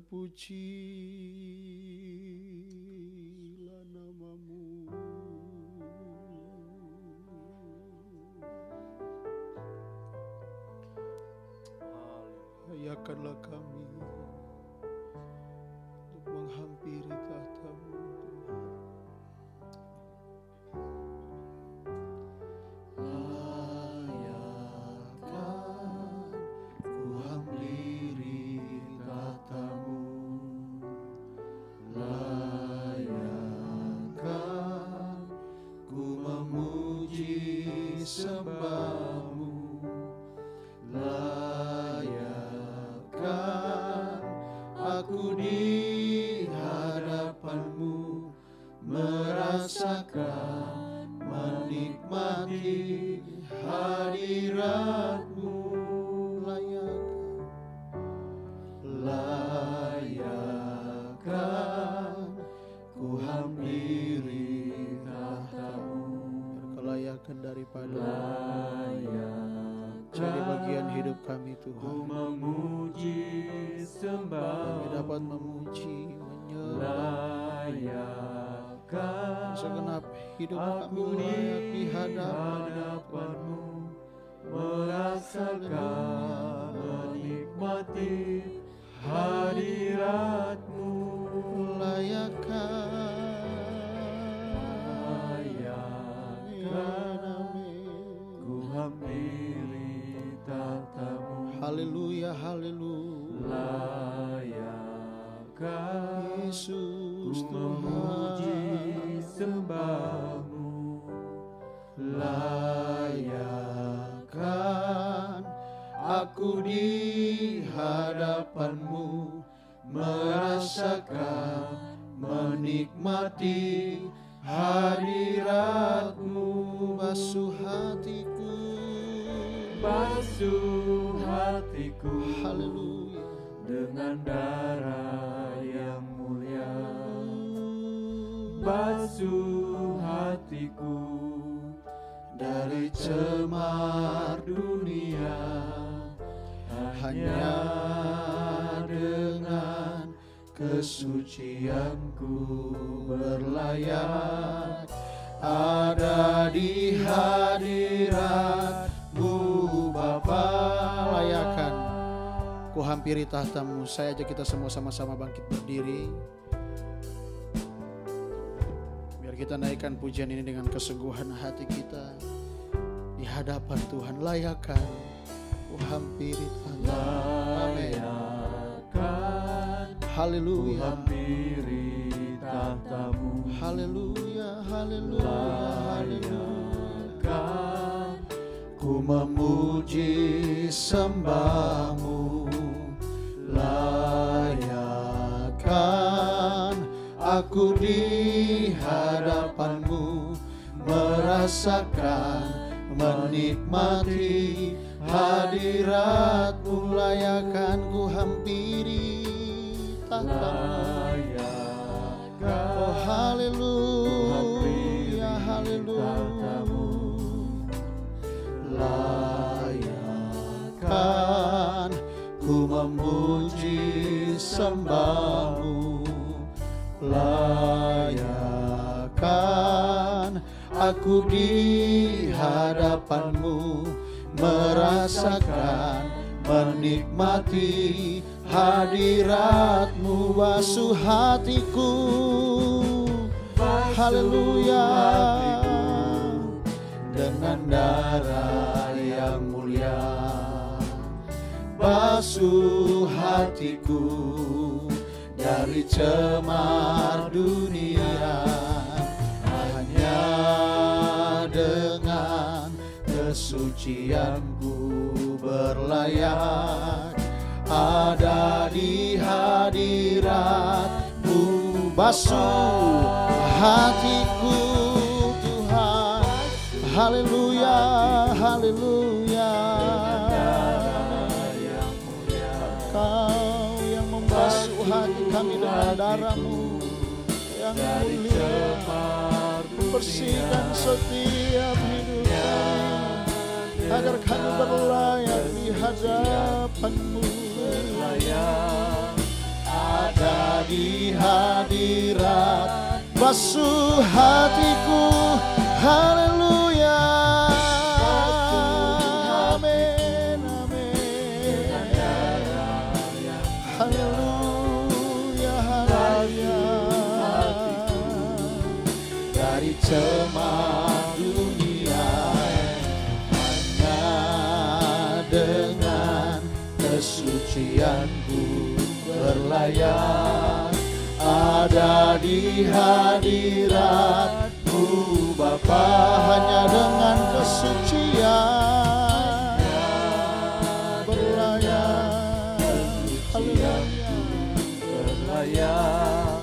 Terpujilah nama-Mu. Layakanlah kami untuk menghampiri tahta-Mu, Tuhan. Sembah-Mu, layakkan aku di hadapan-Mu, merasakan, menikmati hadirat-Mu. Layakkan ku hampiri tahta-Mu. Kelayakan daripada jadi bagian hidup kami, Tuhan. Ku memuji sembah, kami dapat memuji, menyembah. Segenap hidup kami layak di hadapan-Mu, merasakan, menikmati hadirat-Mu. Ku hampiri tahta-Mu. Haleluya, haleluya. Layakkan Yesus ku memuji sembah-Mu. Layakkan aku di hadapan-Mu, merasakan, menikmati hadirat-Mu. Basuh hatiku, haleluya, dengan darah yang mulia. Basuh hatiku dari cemar dunia, hanya dengan kesucianku berlayak ada di hadirat-Mu, Bapa. Layakan ku hampiri tahta-Mu. Saya ajak kita semua sama-sama bangkit berdiri. Biar kita naikkan pujian ini dengan kesungguhan hati kita di hadapan Tuhan. Layakan ku hampiri tahta-Mu. Amin. Haleluya. Ku hampiri tahta-Mu. Haleluya, haleluya, haleluya. Ku memuji sembah-Mu, layakkan aku di hadapan-Mu, merasakan, menikmati hadirat-Mu. Layakkan ku hampiri tahta-Mu. Oh haleluya, haleluya. Layakkan ku memuji sembah-Mu, layakkan aku di hadapan-Mu, merasakan, menikmati hadirat-Mu. Basuh hatiku, haleluya, dengan darah yang mulia. Basuh hatiku dari cemar dunia, hanya dengan kesucianku berlayak ada di hadirat-Mu. Basuh hatiku Tuhan, haleluya, haleluya. Kau yang membasuh hati kami dengan darah-Mu yang mulia, bersihkan setiap hidup kami agar kami berlayak di hadapan-Mu. di hadirat, basuh hatiku, haleluya. Amin, amin. Haleluya, haleluya. Dari cemas dunia, hanya dengan kesucianku berlayar, ada di hadirat-Mu Bapa. Hanya dengan kesucian berlayar, berlayar,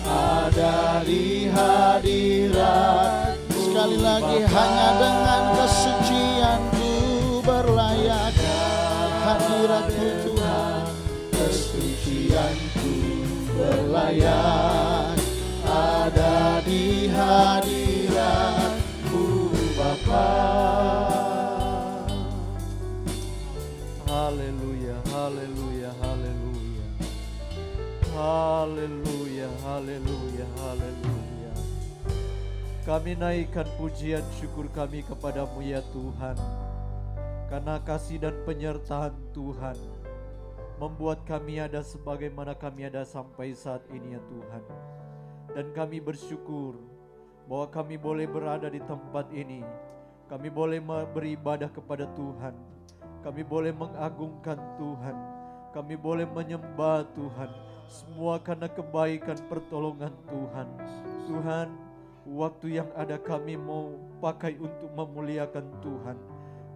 ada di hadirat. Sekali lagi, hanya dengan kesucian-Ku berlayar, hadirat-Mu Tuhan, kesucian-Ku berlayar, ada di hadirat-Mu Bapa. Haleluya, haleluya, haleluya. Haleluya, haleluya, haleluya. Kami naikkan pujian syukur kami kepadamu ya Tuhan, karena kasih dan penyertaan Tuhan membuat kami ada sebagaimana kami ada sampai saat ini ya Tuhan. Dan kami bersyukur bahwa kami boleh berada di tempat ini. Kami boleh beribadah kepada Tuhan. Kami boleh mengagungkan Tuhan. Kami boleh menyembah Tuhan. Semua karena kebaikan pertolongan Tuhan. Tuhan, waktu yang ada kami mau pakai untuk memuliakan Tuhan.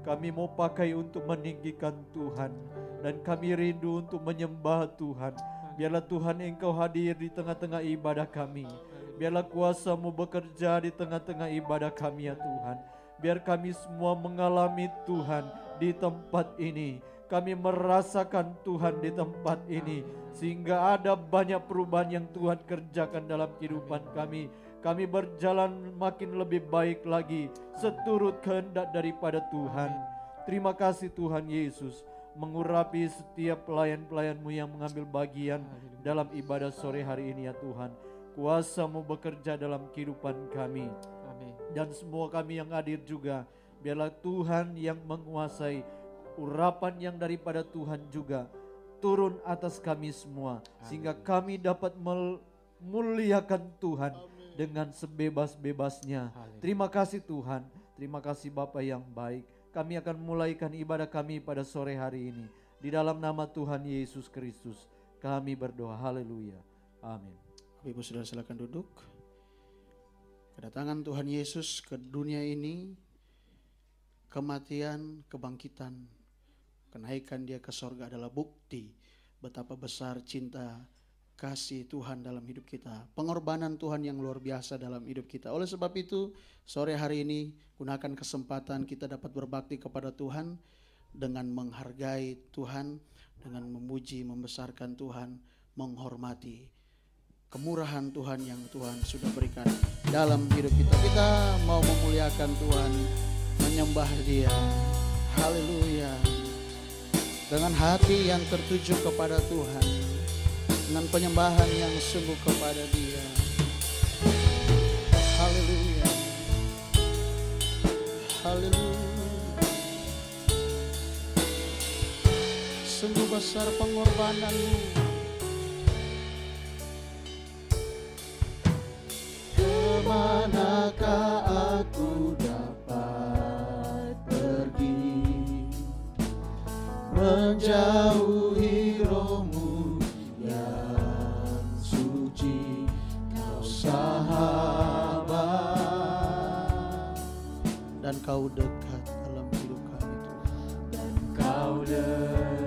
Kami mau pakai untuk meninggikan Tuhan. Dan kami rindu untuk menyembah Tuhan. Biarlah Tuhan Engkau hadir di tengah-tengah ibadah kami. Biarlah kuasa-Mu bekerja di tengah-tengah ibadah kami ya Tuhan. Biar kami semua mengalami Tuhan di tempat ini. Kami merasakan Tuhan di tempat ini. Sehingga ada banyak perubahan yang Tuhan kerjakan dalam kehidupan kami. Kami berjalan makin lebih baik lagi seturut kehendak daripada Tuhan. Terima kasih Tuhan Yesus, mengurapi setiap pelayan-pelayan-Mu yang mengambil bagian dalam ibadah sore hari ini ya Tuhan. Kuasa-Mu bekerja dalam kehidupan kami. Amin. Dan semua kami yang hadir juga, biarlah Tuhan yang menguasai, urapan yang daripada Tuhan juga turun atas kami semua. Sehingga kami dapat memuliakan Tuhan dengan sebebas-bebasnya. Terima kasih Tuhan, terima kasih Bapa yang baik. Kami akan mulaikan ibadah kami pada sore hari ini. Di dalam nama Tuhan Yesus Kristus kami berdoa, haleluya, amin. Ibu saudara silakan duduk. Kedatangan Tuhan Yesus ke dunia ini, kematian, kebangkitan, kenaikan Dia ke sorga adalah bukti betapa besar cinta kasih Tuhan dalam hidup kita, pengorbanan Tuhan yang luar biasa dalam hidup kita. Oleh sebab itu, sore hari ini gunakan kesempatan kita dapat berbakti kepada Tuhan dengan menghargai Tuhan, dengan memuji, membesarkan Tuhan, menghormati kemurahan Tuhan yang Tuhan sudah berikan dalam hidup kita. Kita mau memuliakan Tuhan, menyembah Dia. Haleluya. Dengan hati yang tertuju kepada Tuhan, dengan penyembahan yang sungguh kepada Dia. Haleluya. Haleluya. Sungguh besar pengorbanan-Mu. Kemanakah aku dapat pergi, menjauhi roh-Mu yang suci, Kau sahabat, dan Kau dekat dalam hidup kami Tuhan. Dan Kau dekat.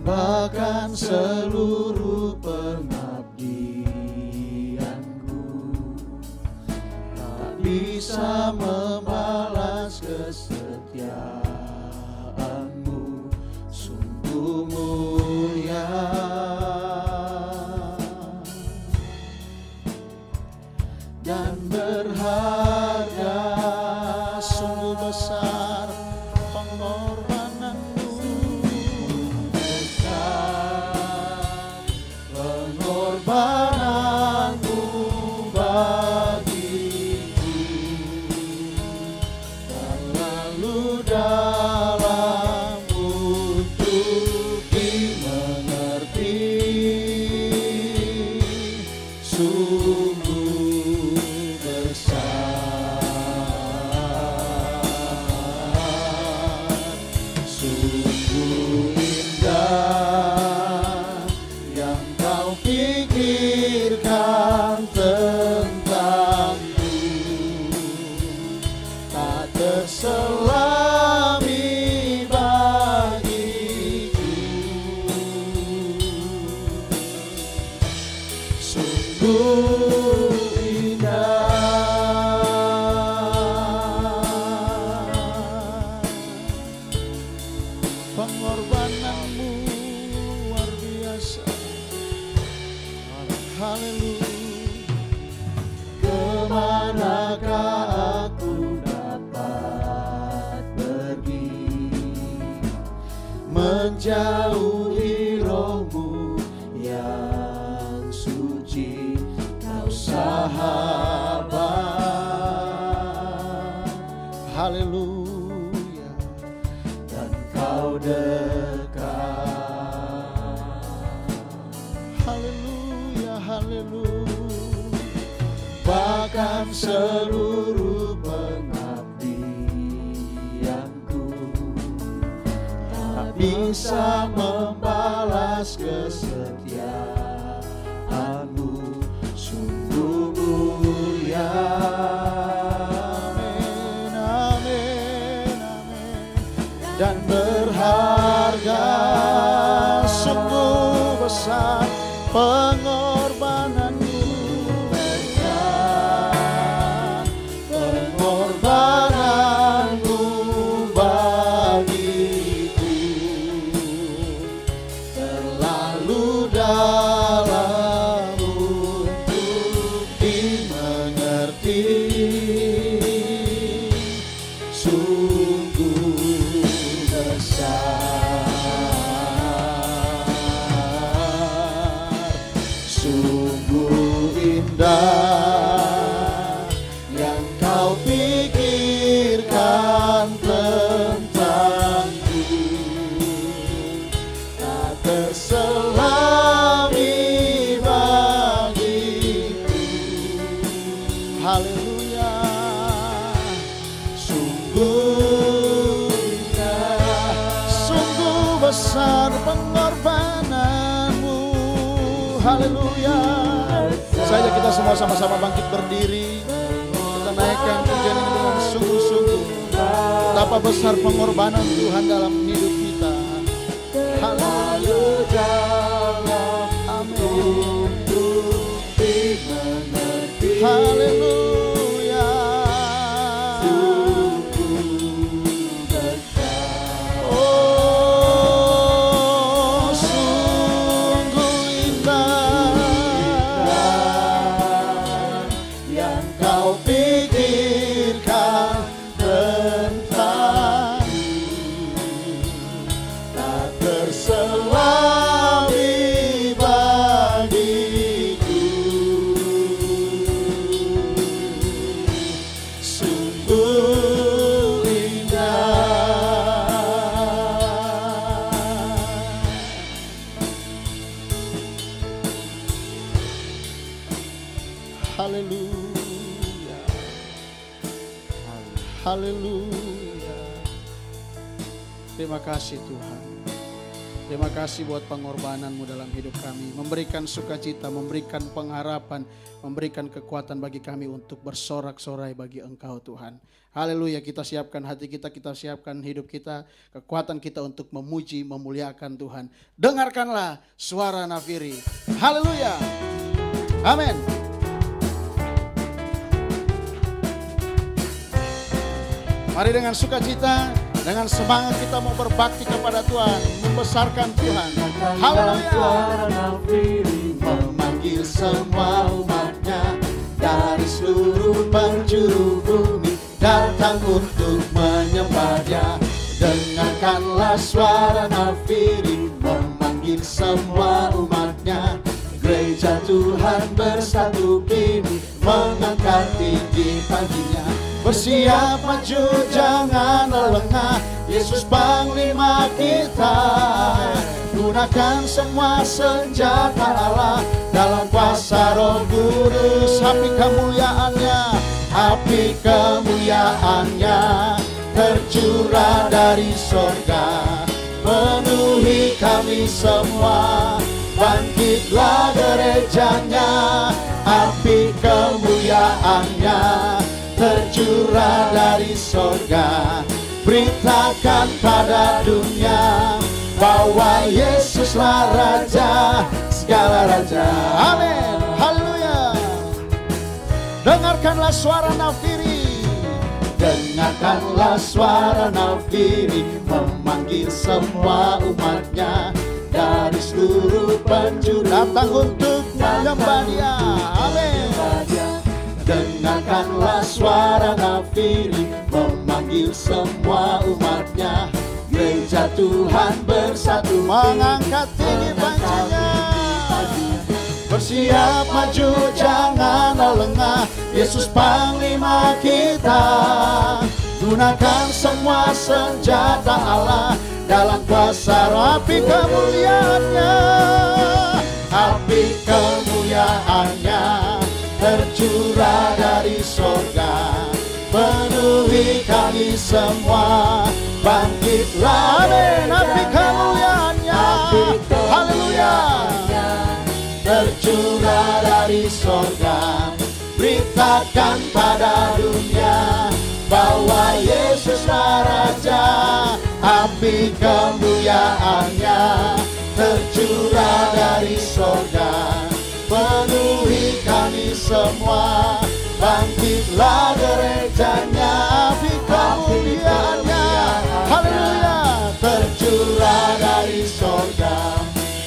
Bahkan seluruh pengabdianku tak bisa membalas kesetiaan-Mu, sungguh mulia dan berharga, sungguh besar pengorbanan. dalam untuk dimengerti, sungguh besar, sungguh indah yang kau pikirkan tentangku, tak terselami bagiku, sungguh indah. Pengorbananmu luar biasa. Haleluya. Kemanakah aku dapat pergi, menjauhi rohmu yang suci, kau sahabat. Haleluya. Dan kau dekat. Haleluya, haleluya. Bahkan seluruh pengabdianku tak bisa membalas kesetiaanmu, sungguh mulia. Amin, amin, amin. Dan berharga, sungguh besar pengorbananmu. Pengorbananmu bagiku terlalu dalam untuk dimengerti, sungguh besar, sungguh indah yang kau pikirkan tentangku, tak terselami bagiku. Haleluya. Sungguh indah, sungguh besar pengorbananmu. Haleluya. Saja kita semua sama-sama bangkit berdiri. Kita naikkan pujian ini dengan sungguh-sungguh. Betapa besar pengorbanan Tuhan dalam hidup kita. Haleluya. Amin. Haleluya. Oh, sungguh indah yang kau pikirkan tentangku, tak terselami bagiku, sungguh indah. Haleluya. Haleluya. Terima kasih Tuhan. Terima kasih buat pengorbanan-Mu dalam hidup kami. Memberikan sukacita, memberikan pengharapan, memberikan kekuatan bagi kami untuk bersorak-sorai bagi Engkau Tuhan. Haleluya, kita siapkan hati kita siapkan hidup kita, kekuatan kita untuk memuji, memuliakan Tuhan. Dengarkanlah suara nafiri. Haleluya. Amin. Mari dengan sukacita, dengan semangat kita mau berbakti kepada Tuhan, membesarkan Tuhan. Haleluya. Memanggil semua umatnya dari seluruh penjuru bumi, datang untuk menyembah Dia. Dengarkanlah suara nafiri, memanggil semua umatnya. Gereja Tuhan bersatu kini, mengangkat tinggi pangginya. Bersiap maju, jangan lengah, Yesus Panglima kita. Gunakan semua senjata Allah dalam kuasa Roh Kudus. Api kemuliaannya, api kemuliaannya tercurah dari sorga, penuhi kami semua. Bangkitlah gerejanya, api kemuliaannya tercurah dari sorga. Beritakan pada dunia bahwa Yesuslah Raja segala raja. Amin. Haleluya. Dengarkanlah suara nafiri, dengarkanlah suara nafiri memanggil semua umatnya dari seluruh penjuru datang untuk menyembah Dia. Amin. Dengarkanlah suara nafiri memanggil semua umatnya. Gereja Tuhan bersatu mengangkat tinggi pancinya. Bersiap maju janganlah lengah, Yesus Panglima kita. Gunakan semua senjata Allah dalam kuasa api kemuliaannya. Api kemuliaannya tercurah dari sorga, penuhi kami semua. Bangkitlah, amin. Api kemuliaannya, haleluya, tercurah dari sorga. Beritakan pada dunia bahwa Yesuslah Raja. Api kemuliaannya tercurah dari sorga, penuhi kami semua. Bangkitlah gerejanya, api kemuliaannya, haleluya, tercurah dari sorga.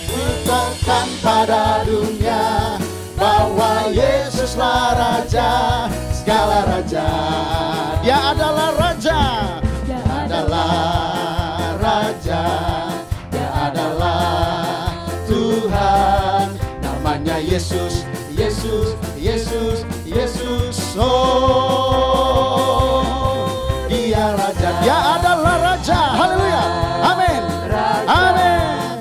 Beritakan pada dunia bahwa Yesuslah Raja segala raja. Dia adalah Raja, Dia adalah Raja, Dia adalah Tuhan. Namanya Yesus, Yesus, Yesus, Yesus. Oh, Dia Raja, Dia adalah Raja. Haleluya, amin, amin.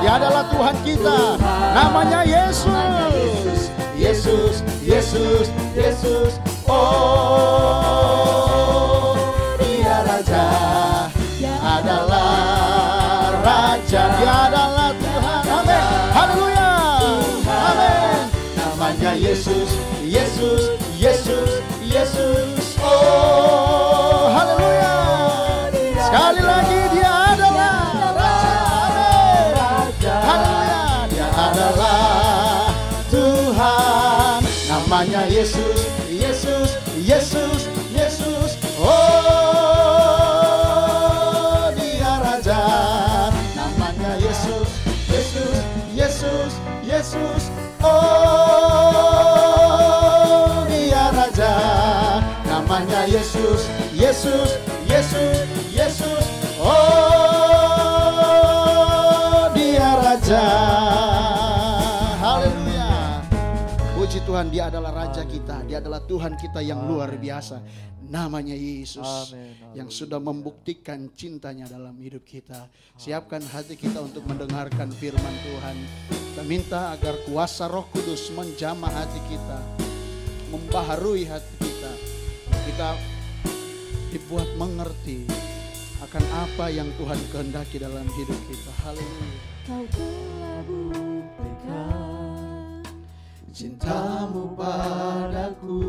Dia adalah Tuhan kita. Namanya Yesus, Yesus, Yesus, Yesus. Oh, Dia Raja, Dia adalah Raja, Dia adalah Tuhan. Amin, haleluya, amin. Namanya Yesus, Yesus, Yesus, Yesus. Oh, haleluya. Sekali lagi, Dia adalah Raja, haleluya. Dia adalah Tuhan. Namanya Yesus, Yesus, Yesus, Yesus. Oh, Dia Raja. Namanya Yesus, Yesus, Yesus, Yesus. Oh, Dia Raja. Namanya Yesus, Yesus, Yesus, Yesus. Oh, Dia Raja. Haleluya. Puji Tuhan, Dia adalah Raja kita. Dia adalah Tuhan kita yang luar biasa. Namanya Yesus, yang sudah membuktikan cintanya dalam hidup kita. Siapkan hati kita untuk mendengarkan firman Tuhan. Kita minta agar kuasa Roh Kudus menjamah hati kita, membaharui hati kita. Kita dibuat mengerti akan apa yang Tuhan kehendaki dalam hidup kita. Haleluya. Kau telah buktikan cintamu padaku,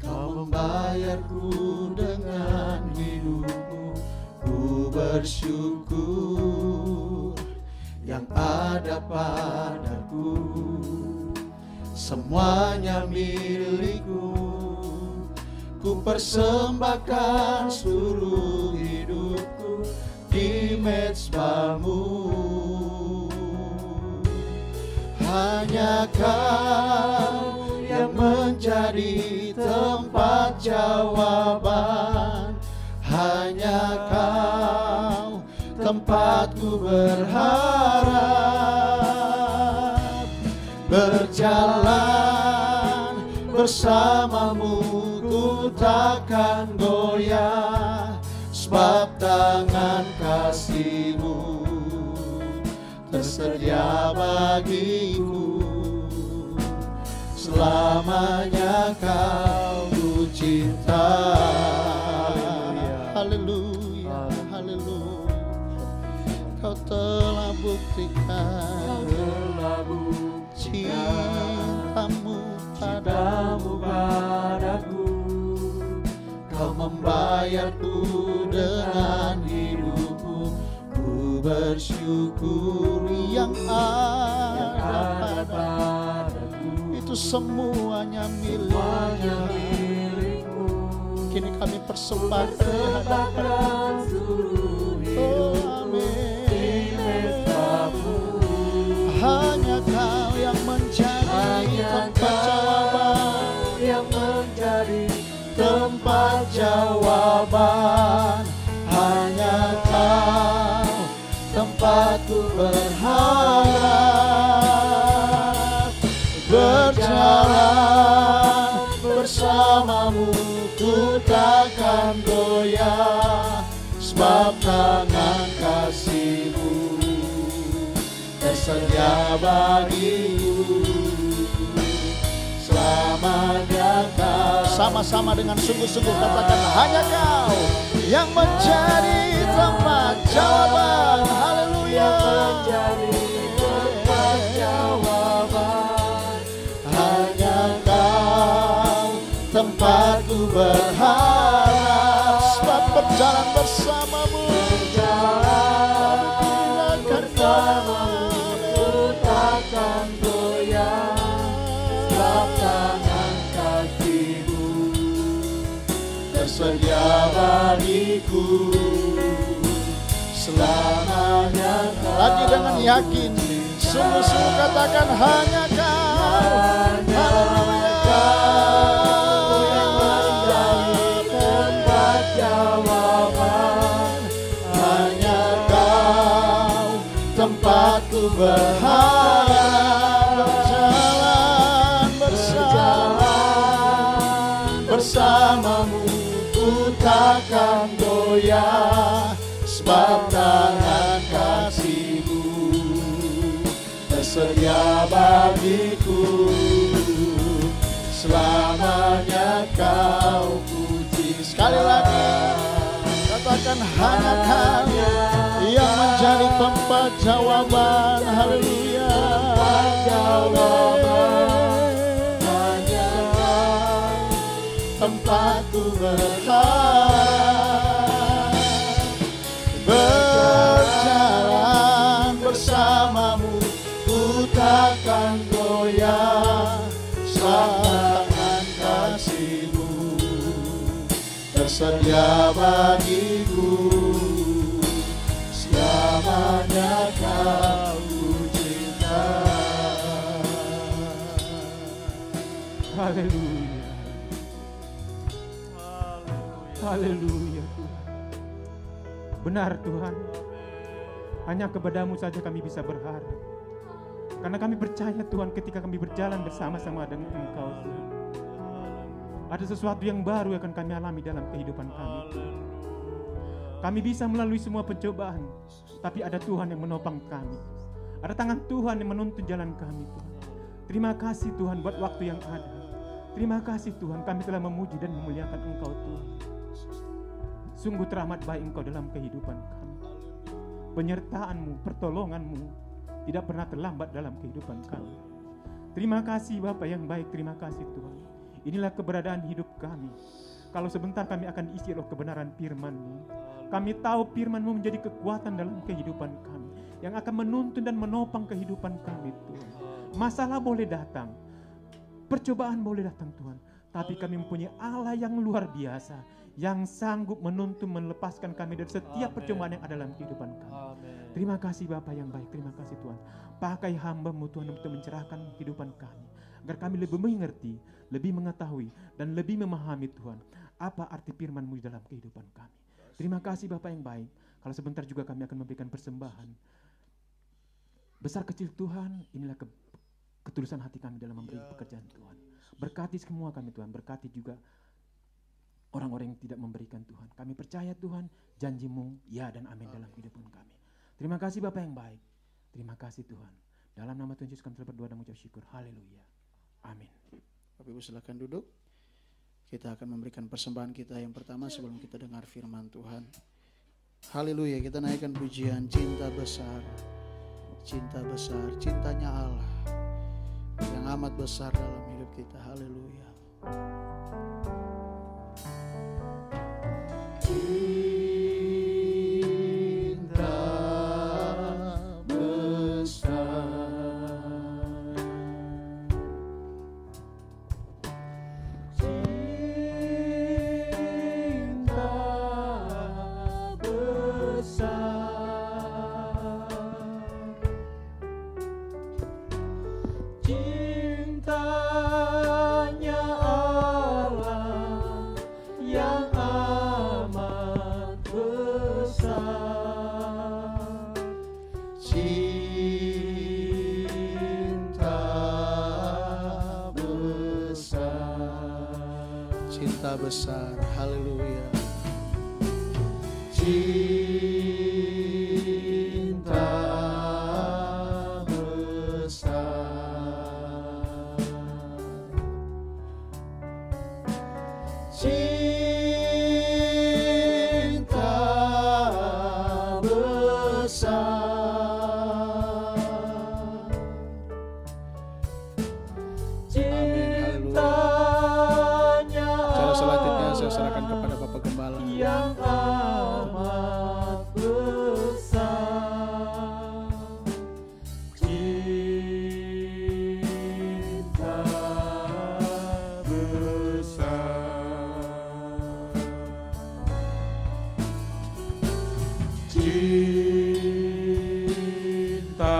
Kau membayarku dengan hidupmu. Ku bersyukur yang ada padaku, semuanya milikku. Ku persembahkan seluruh hidupku di mezbamu. Hanya Kau yang menjadi tempat jawaban. Hanya Kau tempatku berharap. Berjalan bersamamu ku takkan goyah. sebab tangan kasih-Mu tersedia bagiku. Selamanya Kau ku cinta. Haleluya, haleluya. Kau telah buktikan cinta-Mu padaku. Kau membayarku dengan hidupku. Ku bersyukur yang ada padaku. Itu semuanya milikmu. Kini kami persembahkan seluruh hidup. Hanya Kau yang menjadi tempat jawaban, yang menjadi tempat jawaban. Hanya Kau tempatku berharap. Berjalan bersama-Mu ku takkan goyah, sebab tangan kasih-Mu tersedia bagiku. Selamanya Kau. Sama-sama dengan sungguh-sungguh katakan, hanya Kau yang menjadi tempat jawaban. Haleluya. Menjadi tempat jawaban. Hanya Kau tempatku berharap, sebab berjalan bersama-Mu. Berjalan bersama-Mu takkan goyah, sebab tangan kasih-Mu tersedia bagiku. Selamanya Kau. Lagi dengan yakin, sungguh-sungguh katakan, hanya Kau. Haleluya. Kau yang menjadi tempat jawaban. Hanya Kau tempatku berharap. Berjalan bersama-Mu ku takkan goyah, sebab tangan kasih-Mu tersedia bagiku. Selamanya Kau puji. Sekali lagi katakan, hanya Kau yang menjadi tempat jawaban. Haleluya. Hanya Kau tempatku berharap. Berjalan bersama-Mu ku takkan goyah, sebab tangan kasih-Mu tersedia bagiku. Selamanya Kau cinta. Haleluya. Haleluya Tuhan. Benar Tuhan, hanya kepada-Mu saja kami bisa berharap. Karena kami percaya Tuhan, ketika kami berjalan bersama-sama dengan Engkau Tuhan, ada sesuatu yang baru yang akan kami alami dalam kehidupan kami Tuhan. Kami bisa melalui semua pencobaan, tapi ada Tuhan yang menopang kami. Ada tangan Tuhan yang menuntun jalan kami Tuhan. Terima kasih Tuhan buat waktu yang ada. Terima kasih Tuhan, kami telah memuji dan memuliakan Engkau Tuhan. Sungguh teramat baik Engkau dalam kehidupan kami. Penyertaan-Mu, pertolongan-Mu tidak pernah terlambat dalam kehidupan kami. Terima kasih Bapa yang baik, terima kasih Tuhan. Inilah keberadaan hidup kami. Kalau sebentar kami akan diisi oleh kebenaran firman-Mu. Kami tahu firman-Mu menjadi kekuatan dalam kehidupan kami, yang akan menuntun dan menopang kehidupan kami Tuhan. Masalah boleh datang, percobaan boleh datang Tuhan, tapi kami mempunyai Allah yang luar biasa, yang sanggup menuntun melepaskan kami dari setiap percobaan yang ada dalam kehidupan kami. Terima kasih Bapa yang baik, terima kasih Tuhan. Pakai hamba-Mu Tuhan untuk mencerahkan kehidupan kami, agar kami lebih mengerti, lebih mengetahui, dan lebih memahami Tuhan, apa arti firman-Mu dalam kehidupan kami. Terima kasih Bapa yang baik. Kalau sebentar juga kami akan memberikan persembahan. Besar kecil Tuhan, inilah ketulusan hati kami dalam memberi pekerjaan Tuhan. Berkati semua kami Tuhan, berkati juga orang-orang yang tidak memberikan Tuhan. Kami percaya Tuhan, janji-Mu ya dan amin dalam kehidupan kami. Terima kasih Bapa yang baik. Terima kasih Tuhan. Dalam nama Tuhan Yesus kami telah berdoa dan mengucap syukur. Haleluya. Amin. Bapak Ibu silakan duduk. Kita akan memberikan persembahan kita yang pertama sebelum kita dengar firman Tuhan. Haleluya, kita naikkan pujian cinta besar. Cinta besar, cintanya Allah yang amat besar dalam hidup kita. Haleluya. Cinta besar, haleluya. Cinta besar, cinta besar. Saya serahkan kepada Bapak Gembala yang amat besar, cinta besar, cinta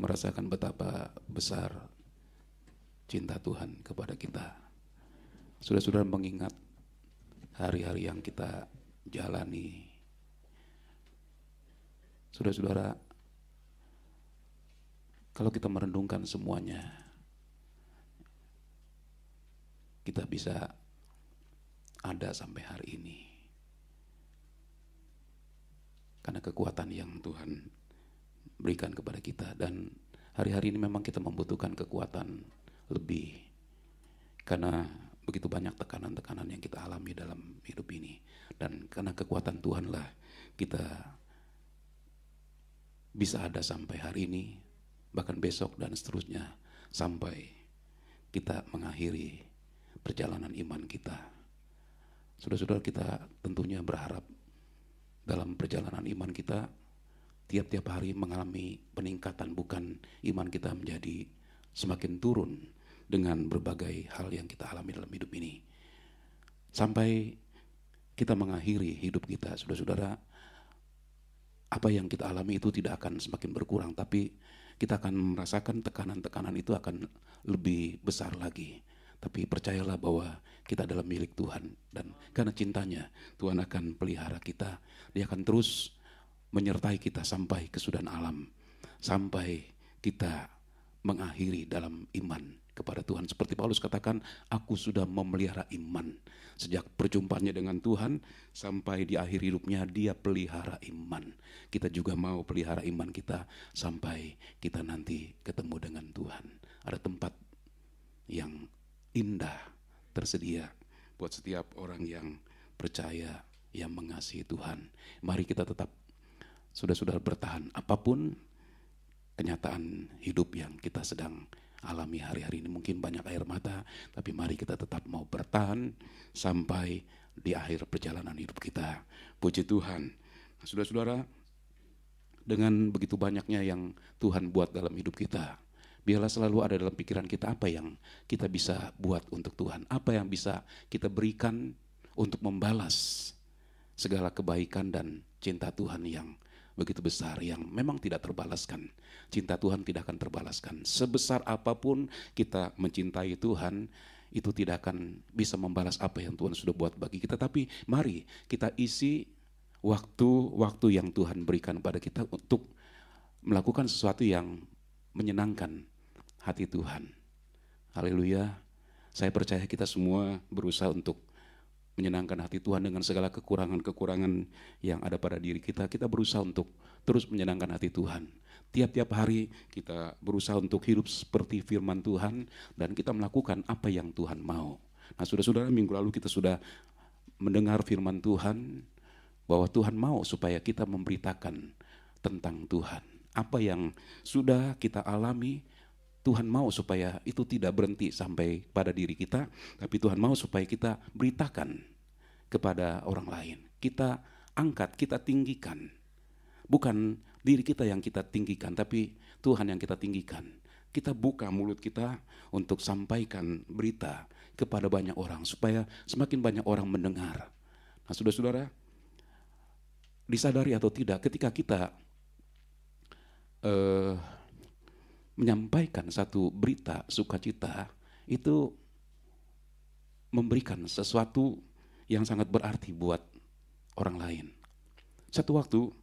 merasakan betapa besar cinta Tuhan kepada kita. Saudara-saudara mengingat hari-hari yang kita jalani. Saudara-saudara, kalau kita merenungkan semuanya, kita bisa ada sampai hari ini. Karena kekuatan yang Tuhan berikan kepada kita, dan hari-hari ini memang kita membutuhkan kekuatan lebih karena begitu banyak tekanan-tekanan yang kita alami dalam hidup ini, dan karena kekuatan Tuhanlah kita bisa ada sampai hari ini, bahkan besok dan seterusnya, sampai kita mengakhiri perjalanan iman kita. Saudara-saudara, kita tentunya berharap dalam perjalanan iman kita tiap-tiap hari mengalami peningkatan, bukan iman kita menjadi semakin turun dengan berbagai hal yang kita alami dalam hidup ini. Sampai kita mengakhiri hidup kita, saudara-saudara, apa yang kita alami itu tidak akan semakin berkurang, tapi kita akan merasakan tekanan-tekanan itu akan lebih besar lagi. Tapi percayalah bahwa kita adalah milik Tuhan, dan karena cintanya Tuhan akan pelihara kita. Dia akan terus menyertai kita sampai kesudahan alam, sampai kita mengakhiri dalam iman kepada Tuhan. Seperti Paulus katakan, aku sudah memelihara iman. Sejak perjumpaannya dengan Tuhan sampai di akhir hidupnya, dia pelihara iman. Kita juga mau pelihara iman kita sampai kita nanti ketemu dengan Tuhan. Ada tempat yang indah tersedia buat setiap orang yang percaya, yang mengasihi Tuhan. Mari kita tetap sudah bertahan apapun kenyataan hidup yang kita sedang alami hari-hari ini. Mungkin banyak air mata, tapi mari kita tetap mau bertahan sampai di akhir perjalanan hidup kita. Puji Tuhan. Nah, saudara-saudara, dengan begitu banyaknya yang Tuhan buat dalam hidup kita, biarlah selalu ada dalam pikiran kita apa yang kita bisa buat untuk Tuhan, apa yang bisa kita berikan untuk membalas segala kebaikan dan cinta Tuhan yang begitu besar, yang memang tidak terbalaskan. Cinta Tuhan tidak akan terbalaskan. Sebesar apapun kita mencintai Tuhan, itu tidak akan bisa membalas apa yang Tuhan sudah buat bagi kita. Tapi mari kita isi waktu-waktu yang Tuhan berikan pada kita untuk melakukan sesuatu yang menyenangkan hati Tuhan. Haleluya. Saya percaya kita semua berusaha untuk menyenangkan hati Tuhan dengan segala kekurangan-kekurangan yang ada pada diri kita. Kita berusaha untuk terus menyenangkan hati Tuhan. Tiap-tiap hari kita berusaha untuk hidup seperti firman Tuhan dan kita melakukan apa yang Tuhan mau. Nah, saudara-saudara, minggu lalu kita sudah mendengar firman Tuhan bahwa Tuhan mau supaya kita memberitakan tentang Tuhan. Apa yang sudah kita alami, Tuhan mau supaya itu tidak berhenti sampai pada diri kita, tapi Tuhan mau supaya kita beritakan kepada orang lain. Kita angkat, kita tinggikan. Bukan diri kita yang kita tinggikan, tapi Tuhan yang kita tinggikan. Kita buka mulut kita untuk sampaikan berita kepada banyak orang, supaya semakin banyak orang mendengar. Nah, saudara-saudara, disadari atau tidak, ketika kita menyampaikan satu berita sukacita, itu memberikan sesuatu yang sangat berarti buat orang lain. Satu waktu,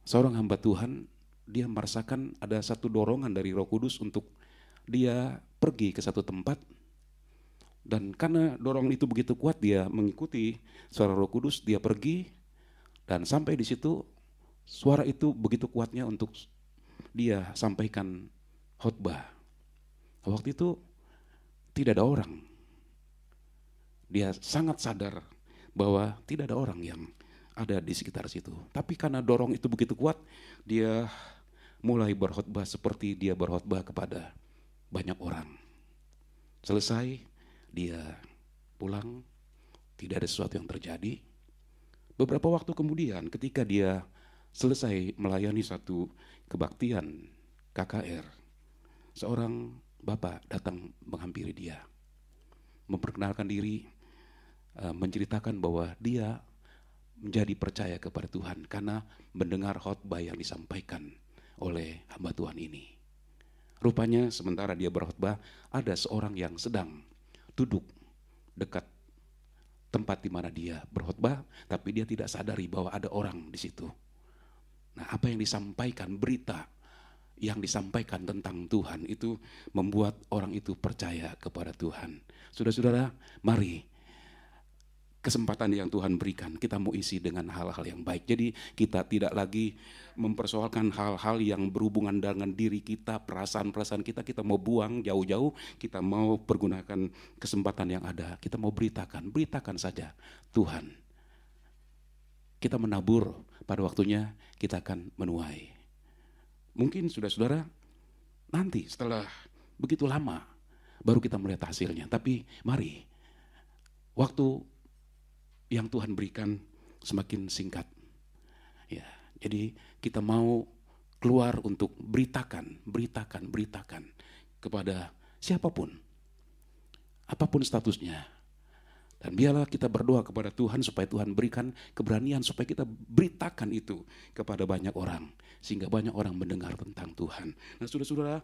seorang hamba Tuhan, dia merasakan ada satu dorongan dari Roh Kudus untuk dia pergi ke satu tempat. Dan karena dorongan itu begitu kuat, dia mengikuti suara Roh Kudus, dia pergi. Dan sampai di situ, suara itu begitu kuatnya untuk dia sampaikan khotbah. Waktu itu tidak ada orang. Dia sangat sadar bahwa tidak ada orang yang ada di sekitar situ. Tapi karena dorong itu begitu kuat, dia mulai berkhotbah seperti dia berkhotbah kepada banyak orang. Selesai, dia pulang, tidak ada sesuatu yang terjadi. Beberapa waktu kemudian ketika dia selesai melayani satu kebaktian KKR, seorang bapak datang menghampiri dia, memperkenalkan diri, menceritakan bahwa dia menjadi percaya kepada Tuhan karena mendengar khotbah yang disampaikan oleh hamba Tuhan ini. Rupanya sementara dia berkhotbah, ada seorang yang sedang duduk dekat tempat di mana dia berkhotbah, tapi dia tidak sadari bahwa ada orang di situ. Nah, apa yang disampaikan, berita yang disampaikan tentang Tuhan itu membuat orang itu percaya kepada Tuhan. Saudara-saudara, mari kesempatan yang Tuhan berikan kita mau isi dengan hal-hal yang baik. Jadi kita tidak lagi mempersoalkan hal-hal yang berhubungan dengan diri kita, perasaan-perasaan kita mau buang jauh-jauh, kita mau pergunakan kesempatan yang ada, kita mau beritakan saja Tuhan. Kita menabur, pada waktunya kita akan menuai. Mungkin saudara-saudara nanti setelah begitu lama baru kita melihat hasilnya, tapi mari waktu yang Tuhan berikan semakin singkat. Ya, jadi kita mau keluar untuk beritakan kepada siapapun, apapun statusnya. Dan biarlah kita berdoa kepada Tuhan supaya Tuhan berikan keberanian supaya kita beritakan itu kepada banyak orang, sehingga banyak orang mendengar tentang Tuhan. Nah, saudara-saudara,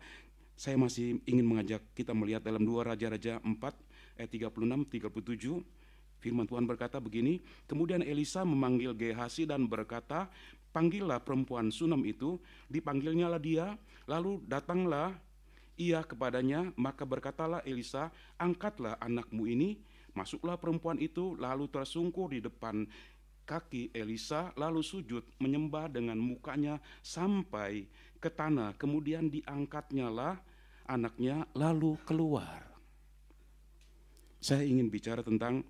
saya masih ingin mengajak kita melihat dalam 2 Raja-Raja 4 ayat 36-37. Firman Tuhan berkata begini, kemudian Elisa memanggil Gehasi dan berkata, panggillah perempuan Sunam itu. Dipanggilnyalah dia, lalu datanglah ia kepadanya, maka berkatalah Elisa, angkatlah anakmu ini. Masuklah perempuan itu, lalu tersungkur di depan kaki Elisa, lalu sujud menyembah dengan mukanya sampai ke tanah. Kemudian diangkatnyalah anaknya, lalu keluar. Saya ingin bicara tentang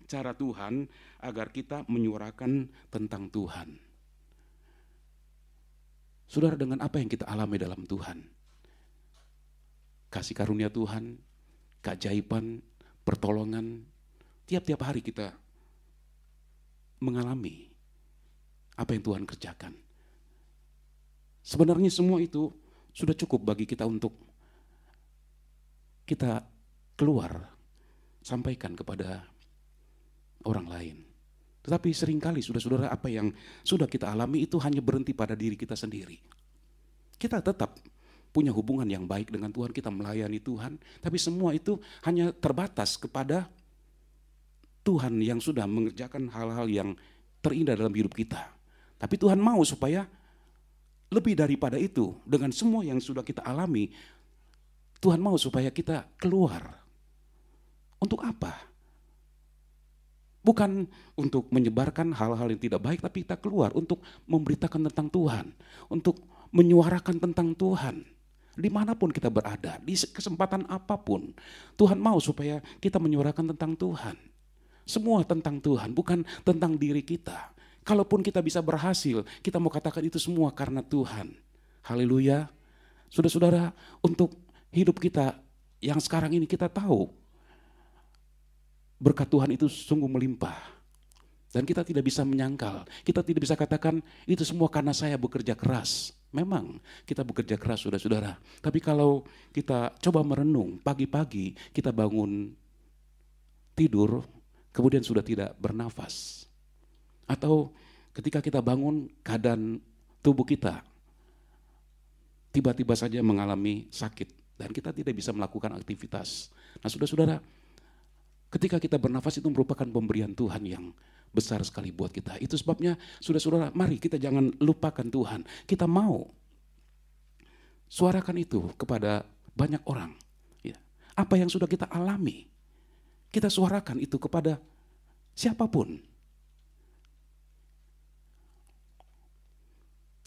cara Tuhan agar kita menyuarakan tentang Tuhan. Saudara, dengan apa yang kita alami dalam Tuhan, kasih karunia Tuhan, keajaiban, pertolongan, tiap-tiap hari kita mengalami apa yang Tuhan kerjakan. Sebenarnya semua itu sudah cukup bagi kita untuk kita keluar, sampaikan kepada orang lain. Tetapi seringkali saudara-saudara, apa yang sudah kita alami itu hanya berhenti pada diri kita sendiri. Kita tetap punya hubungan yang baik dengan Tuhan, kita melayani Tuhan, tapi semua itu hanya terbatas kepada Tuhan yang sudah mengerjakan hal-hal yang terindah dalam hidup kita. Tapi Tuhan mau supaya lebih daripada itu, dengan semua yang sudah kita alami, Tuhan mau supaya kita keluar. Untuk apa? Bukan untuk menyebarkan hal-hal yang tidak baik, tapi kita keluar untuk memberitakan tentang Tuhan, untuk menyuarakan tentang Tuhan. Dimanapun kita berada, di kesempatan apapun, Tuhan mau supaya kita menyuarakan tentang Tuhan. Semua tentang Tuhan, bukan tentang diri kita. Kalaupun kita bisa berhasil, kita mau katakan itu semua karena Tuhan. Haleluya. Saudara-saudara, untuk hidup kita yang sekarang ini kita tahu berkat Tuhan itu sungguh melimpah. Dan kita tidak bisa menyangkal, kita tidak bisa katakan itu semua karena saya bekerja keras. Memang kita bekerja keras saudara-saudara. Tapi kalau kita coba merenung, pagi-pagi kita bangun tidur, kemudian sudah tidak bernafas. Atau ketika kita bangun keadaan tubuh kita tiba-tiba saja mengalami sakit dan kita tidak bisa melakukan aktivitas. Nah saudara-saudara, ketika kita bernafas itu merupakan pemberian Tuhan yang besar sekali buat kita. Itu sebabnya saudara-saudara, mari kita jangan lupakan Tuhan. Kita mau suarakan itu kepada banyak orang. Ya. Apa yang sudah kita alami, kita suarakan itu kepada siapapun.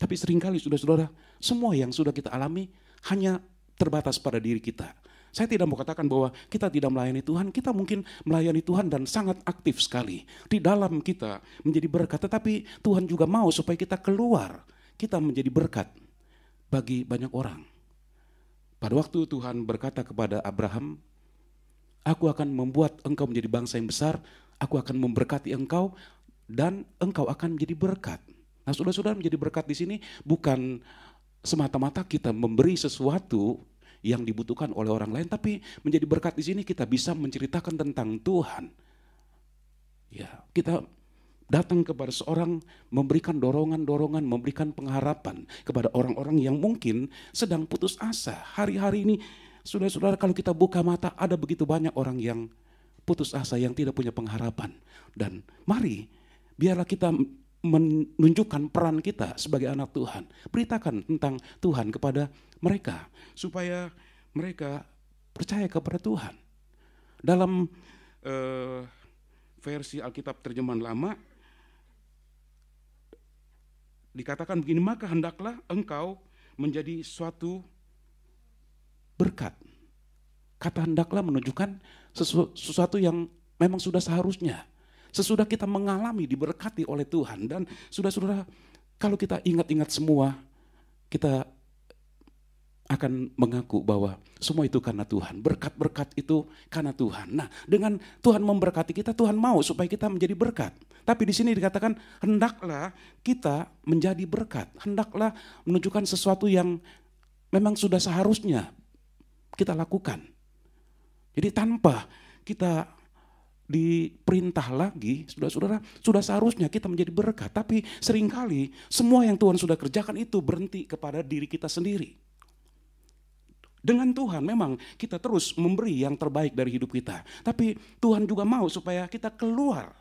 Tapi seringkali saudara-saudara, semua yang sudah kita alami hanya terbatas pada diri kita. Saya tidak mau katakan bahwa kita tidak melayani Tuhan, kita mungkin melayani Tuhan dan sangat aktif sekali. Di dalam kita menjadi berkat, tetapi Tuhan juga mau supaya kita keluar, kita menjadi berkat bagi banyak orang. Pada waktu Tuhan berkata kepada Abraham, aku akan membuat engkau menjadi bangsa yang besar, aku akan memberkati engkau, dan engkau akan menjadi berkat. Nah saudara-saudara, menjadi berkat di sini bukan semata-mata kita memberi sesuatu yang dibutuhkan oleh orang lain, tapi menjadi berkat di sini kita bisa menceritakan tentang Tuhan. Ya, kita datang kepada seorang, memberikan dorongan-dorongan, memberikan pengharapan kepada orang-orang yang mungkin sedang putus asa. Hari-hari ini, saudara-saudara, kalau kita buka mata, ada begitu banyak orang yang putus asa, yang tidak punya pengharapan. Dan mari, biarlah kita menunjukkan peran kita sebagai anak Tuhan. Beritakan tentang Tuhan kepada mereka, supaya mereka percaya kepada Tuhan. Dalam versi Alkitab terjemahan lama, dikatakan begini, maka hendaklah engkau menjadi suatu berkat. Kata hendaklah menunjukkan sesuatu yang memang sudah seharusnya. Sesudah kita mengalami diberkati oleh Tuhan. Dan saudara-saudara, kalau kita ingat-ingat semua, kita akan mengaku bahwa semua itu karena Tuhan. Berkat-berkat itu karena Tuhan. Nah, dengan Tuhan memberkati kita, Tuhan mau supaya kita menjadi berkat. Tapi di sini dikatakan, hendaklah kita menjadi berkat. Hendaklah menunjukkan sesuatu yang memang sudah seharusnya kita lakukan. Jadi tanpa kita diperintah lagi, saudara-saudara, sudah seharusnya kita menjadi berkat. Tapi seringkali semua yang Tuhan sudah kerjakan itu berhenti kepada diri kita sendiri. Dengan Tuhan memang kita terus memberi yang terbaik dari hidup kita. Tapi Tuhan juga mau supaya kita keluar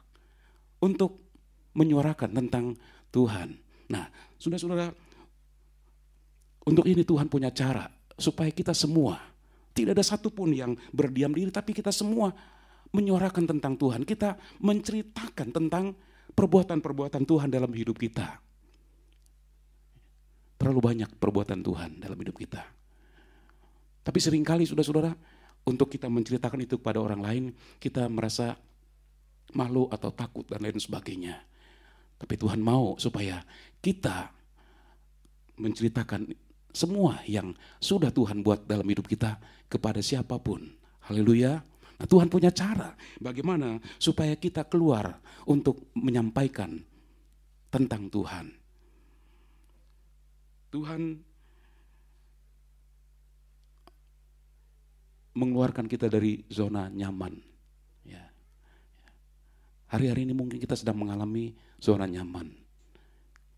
untuk menyuarakan tentang Tuhan. Nah, saudara-saudara, untuk ini Tuhan punya cara supaya kita semua, tidak ada satupun yang berdiam diri, tapi kita semua menyuarakan tentang Tuhan, kita menceritakan tentang perbuatan-perbuatan Tuhan dalam hidup kita. Terlalu banyak perbuatan Tuhan dalam hidup kita. Tapi seringkali saudara-saudara, untuk kita menceritakan itu kepada orang lain, kita merasa malu atau takut dan lain sebagainya. Tapi Tuhan mau supaya kita menceritakan semua yang sudah Tuhan buat dalam hidup kita kepada siapapun. Haleluya. Nah, Tuhan punya cara bagaimana supaya kita keluar untuk menyampaikan tentang Tuhan. Tuhan mengeluarkan kita dari zona nyaman. Ya. Hari-hari ini mungkin kita sedang mengalami zona nyaman.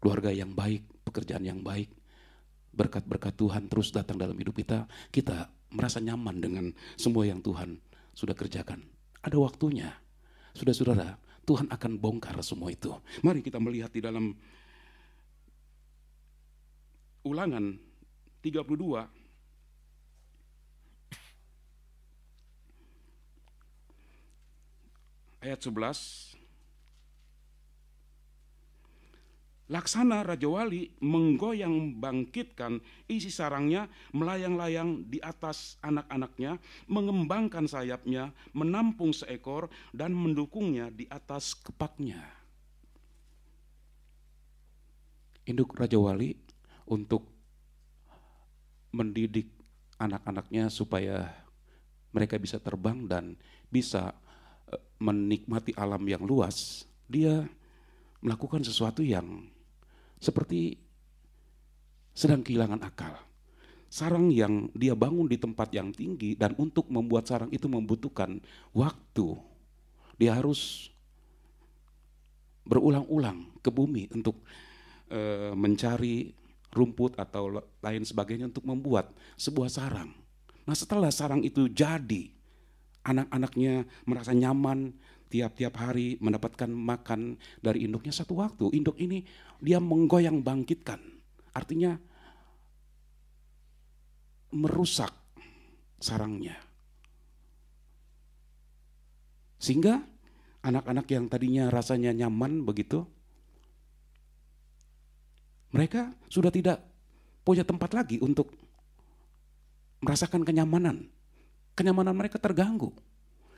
Keluarga yang baik, pekerjaan yang baik, berkat-berkat Tuhan terus datang dalam hidup kita. Kita merasa nyaman dengan semua yang Tuhan sudah kerjakan. Ada waktunya, saudara-saudara, Tuhan akan bongkar semua itu. Mari kita melihat di dalam Ulangan 32 ayat 11. Laksana Raja Wali menggoyang bangkitkan isi sarangnya, melayang-layang di atas anak-anaknya, mengembangkan sayapnya, menampung seekor dan mendukungnya di atas kepaknya. Induk Raja Wali untuk mendidik anak-anaknya supaya mereka bisa terbang dan bisa menikmati alam yang luas. Dia melakukan sesuatu yang seperti sedang kehilangan akal. Sarang yang dia bangun di tempat yang tinggi, dan untuk membuat sarang itu membutuhkan waktu. Dia harus berulang-ulang ke bumi untuk mencari rumput atau lain sebagainya untuk membuat sebuah sarang. Nah, setelah sarang itu jadi, anak-anaknya merasa nyaman, tiap-tiap hari mendapatkan makan dari induknya. Satu waktu induk ini dia menggoyang bangkitkan, artinya merusak sarangnya. Sehingga anak-anak yang tadinya rasanya nyaman begitu, mereka sudah tidak punya tempat lagi untuk merasakan kenyamanan. Kenyamanan mereka terganggu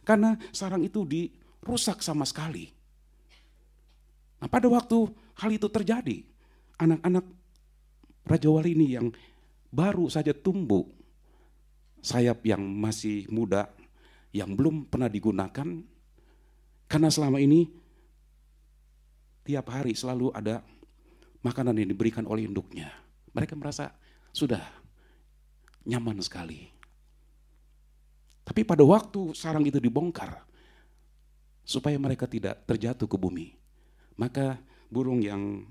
karena sarang itu dirusak sama sekali. Nah, pada waktu hal itu terjadi, anak-anak Raja Wali ini yang baru saja tumbuh, sayap yang masih muda, yang belum pernah digunakan, karena selama ini tiap hari selalu ada makanan yang diberikan oleh induknya. Mereka merasa sudah nyaman sekali. Tapi pada waktu sarang itu dibongkar, supaya mereka tidak terjatuh ke bumi, maka burung yang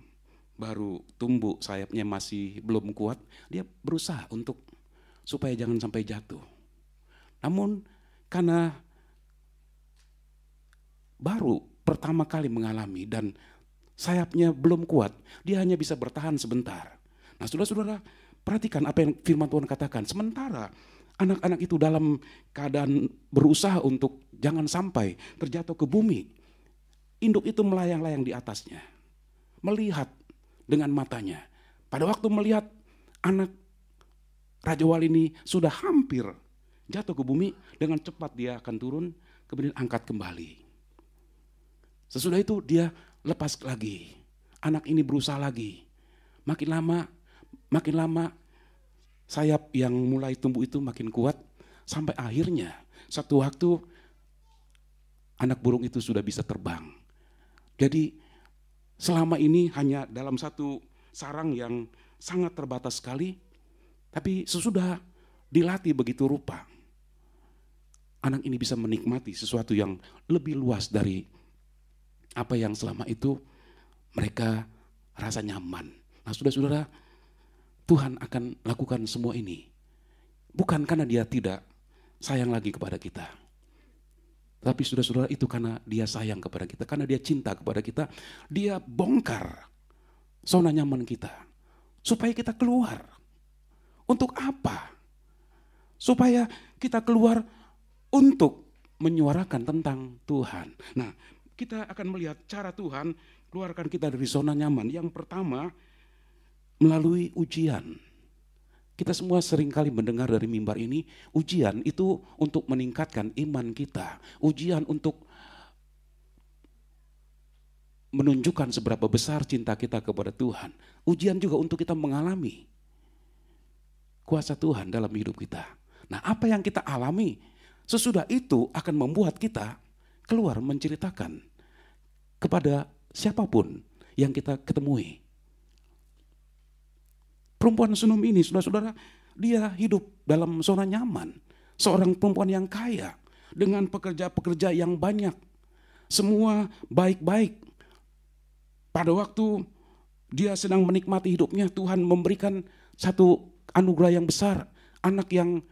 baru tumbuh sayapnya masih belum kuat, dia berusaha untuk supaya jangan sampai jatuh. Namun karena baru pertama kali mengalami dan sayapnya belum kuat, dia hanya bisa bertahan sebentar. Nah, saudara-saudara, perhatikan apa yang firman Tuhan katakan. Sementara anak-anak itu dalam keadaan berusaha untuk jangan sampai terjatuh ke bumi, induk itu melayang-layang di atasnya, melihat dengan matanya. Pada waktu melihat anak Raja Wali ini sudah hampir jatuh ke bumi, dengan cepat dia akan turun, kemudian angkat kembali. Sesudah itu dia lepas lagi. Anak ini berusaha lagi. Makin lama sayap yang mulai tumbuh itu makin kuat, sampai akhirnya satu waktu anak burung itu sudah bisa terbang. Jadi selama ini hanya dalam satu sarang yang sangat terbatas sekali, tapi sesudah dilatih begitu rupa, anak ini bisa menikmati sesuatu yang lebih luas dari apa yang selama itu mereka rasa nyaman. Nah, saudara-saudara, Tuhan akan lakukan semua ini bukan karena dia tidak sayang lagi kepada kita, tapi saudara-saudara, itu karena dia sayang kepada kita, karena dia cinta kepada kita. Dia bongkar zona nyaman kita supaya kita keluar. Untuk apa? Supaya kita keluar untuk menyuarakan tentang Tuhan. Nah, kita akan melihat cara Tuhan keluarkan kita dari zona nyaman. Yang pertama, melalui ujian. Kita semua seringkali mendengar dari mimbar ini, ujian itu untuk meningkatkan iman kita. Ujian untuk menunjukkan seberapa besar cinta kita kepada Tuhan. Ujian juga untuk kita mengalami kuasa Tuhan dalam hidup kita. Nah, apa yang kita alami sesudah itu akan membuat kita keluar menceritakan kepada siapapun yang kita ketemui. Perempuan Sunam ini, saudara-saudara, dia hidup dalam zona nyaman. Seorang perempuan yang kaya dengan pekerja-pekerja yang banyak. Semua baik-baik. Pada waktu dia sedang menikmati hidupnya, Tuhan memberikan satu anugerah yang besar. Anak yang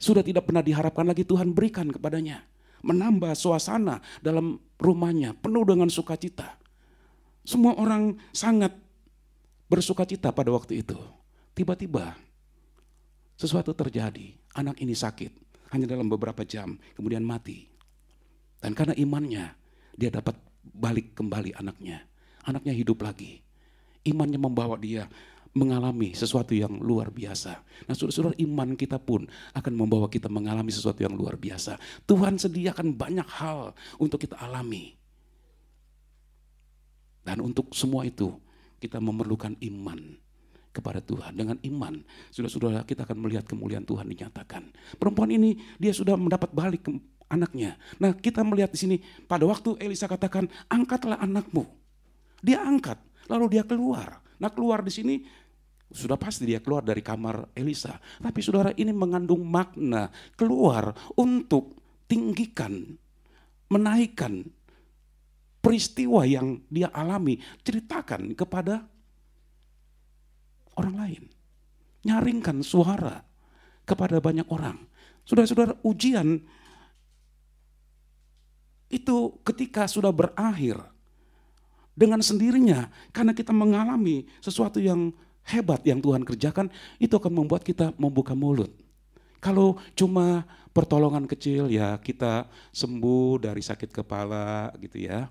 sudah tidak pernah diharapkan lagi Tuhan berikan kepadanya. Menambah suasana dalam rumahnya penuh dengan sukacita. Semua orang sangat bersukacita pada waktu itu. Tiba-tiba sesuatu terjadi. Anak ini sakit. Hanya dalam beberapa jam kemudian mati. Dan karena imannya dia dapat balik kembali anaknya. Anaknya hidup lagi. Imannya membawa dia mengalami sesuatu yang luar biasa. Nah saudara-saudara, iman kita pun akan membawa kita mengalami sesuatu yang luar biasa. Tuhan sediakan banyak hal untuk kita alami. Dan untuk semua itu kita memerlukan iman kepada Tuhan. Dengan iman, saudara-saudara, kita akan melihat kemuliaan Tuhan dinyatakan. Perempuan ini dia sudah mendapat balik anaknya. Nah kita melihat di sini pada waktu Elisa katakan, angkatlah anakmu. Dia angkat, lalu dia keluar. Nah keluar di sini sudah pasti dia keluar dari kamar Elisa. Tapi saudara, ini mengandung makna keluar untuk tinggikan, menaikkan peristiwa yang dia alami, ceritakan kepada orang lain. Nyaringkan suara kepada banyak orang. Saudara-saudara, ujian itu ketika sudah berakhir, dengan sendirinya, karena kita mengalami sesuatu yang hebat yang Tuhan kerjakan, itu akan membuat kita membuka mulut. Kalau cuma pertolongan kecil, ya kita sembuh dari sakit kepala gitu ya.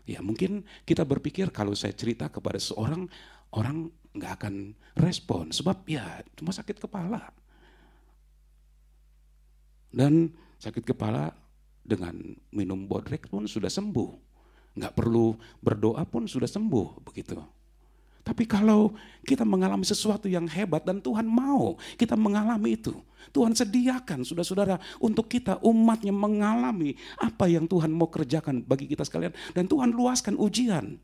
Ya mungkin kita berpikir kalau saya cerita kepada seorang, orang nggak akan respon. Sebab ya cuma sakit kepala. Dan sakit kepala dengan minum Bodrek pun sudah sembuh. Nggak perlu berdoa pun sudah sembuh begitu. Tapi kalau kita mengalami sesuatu yang hebat dan Tuhan mau kita mengalami itu. Tuhan sediakan saudara-saudara untuk kita umatnya mengalami apa yang Tuhan mau kerjakan bagi kita sekalian. Dan Tuhan luaskan ujian.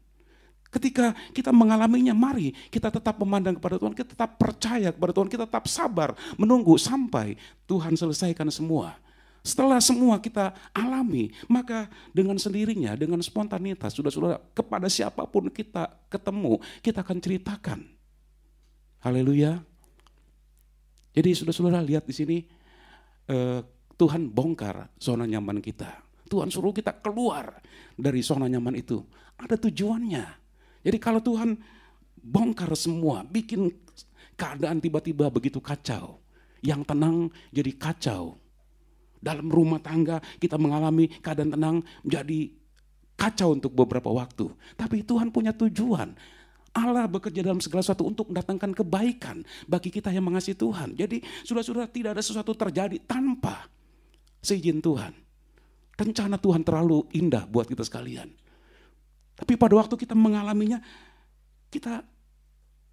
Ketika kita mengalaminya, mari kita tetap memandang kepada Tuhan, kita tetap percaya kepada Tuhan, kita tetap sabar menunggu sampai Tuhan selesaikan semua. Setelah semua kita alami, maka dengan sendirinya, dengan spontanitas, saudara-saudara, kepada siapapun kita ketemu, kita akan ceritakan. Haleluya. Jadi saudara-saudara lihat di sini, Tuhan bongkar zona nyaman kita. Tuhan suruh kita keluar dari zona nyaman itu. Ada tujuannya. Jadi kalau Tuhan bongkar semua, bikin keadaan tiba-tiba begitu kacau. Yang tenang jadi kacau. Dalam rumah tangga kita mengalami keadaan tenang menjadi kacau untuk beberapa waktu. Tapi Tuhan punya tujuan. Allah bekerja dalam segala sesuatu untuk mendatangkan kebaikan bagi kita yang mengasihi Tuhan. Jadi saudara-saudara, tidak ada sesuatu terjadi tanpa seizin Tuhan. Rencana Tuhan terlalu indah buat kita sekalian. Tapi pada waktu kita mengalaminya, kita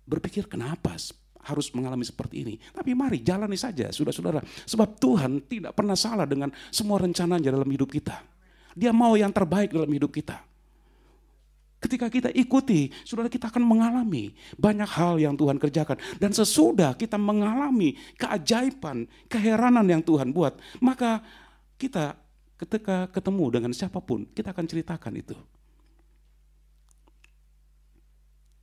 berpikir kenapa harus mengalami seperti ini. Tapi mari jalani saja saudara-saudara. Sebab Tuhan tidak pernah salah dengan semua rencananya dalam hidup kita. Dia mau yang terbaik dalam hidup kita. Ketika kita ikuti, saudara, kita akan mengalami banyak hal yang Tuhan kerjakan. Dan sesudah kita mengalami keajaiban, keheranan yang Tuhan buat, maka kita ketika ketemu dengan siapapun, kita akan ceritakan itu.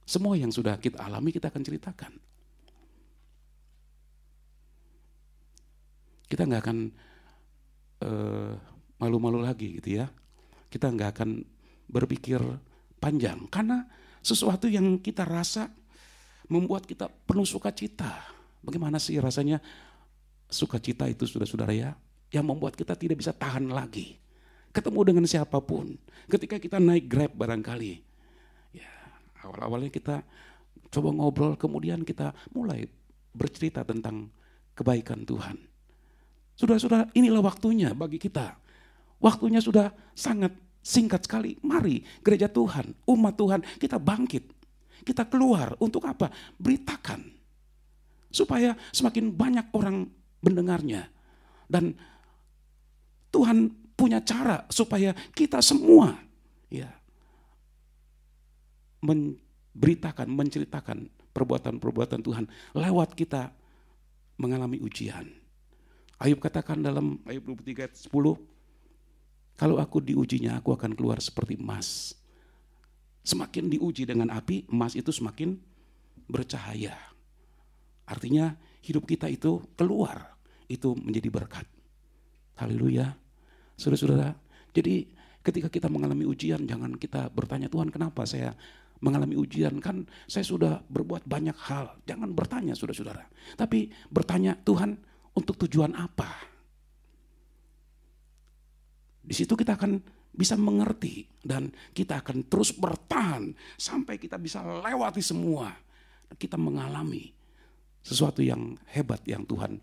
Semua yang sudah kita alami, kita akan ceritakan. Kita nggak akan malu-malu lagi gitu ya. Kita nggak akan berpikir panjang. Karena sesuatu yang kita rasa membuat kita penuh sukacita. Bagaimana sih rasanya sukacita itu saudara-saudara ya? Yang membuat kita tidak bisa tahan lagi. Ketemu dengan siapapun. Ketika kita naik Grab barangkali. Ya, awal-awalnya kita coba ngobrol, kemudian kita mulai bercerita tentang kebaikan Tuhan. Saudara-saudara, inilah waktunya bagi kita. Waktunya sudah sangat singkat sekali. Mari gereja Tuhan, umat Tuhan, kita bangkit. Kita keluar untuk apa? Beritakan. Supaya semakin banyak orang mendengarnya. Dan Tuhan punya cara supaya kita semua ya memberitakan, menceritakan perbuatan-perbuatan Tuhan lewat kita mengalami ujian. Ayub katakan dalam Ayub 23 ayat 10, kalau aku diujinya aku akan keluar seperti emas. Semakin diuji dengan api, emas itu semakin bercahaya. Artinya hidup kita itu keluar, itu menjadi berkat. Haleluya. Saudara-saudara, jadi ketika kita mengalami ujian, jangan kita bertanya, Tuhan kenapa saya mengalami ujian, kan saya sudah berbuat banyak hal. Jangan bertanya saudara-saudara, tapi bertanya, Tuhan untuk tujuan apa? Di situ kita akan bisa mengerti dan kita akan terus bertahan sampai kita bisa lewati semua. Kita mengalami sesuatu yang hebat yang Tuhan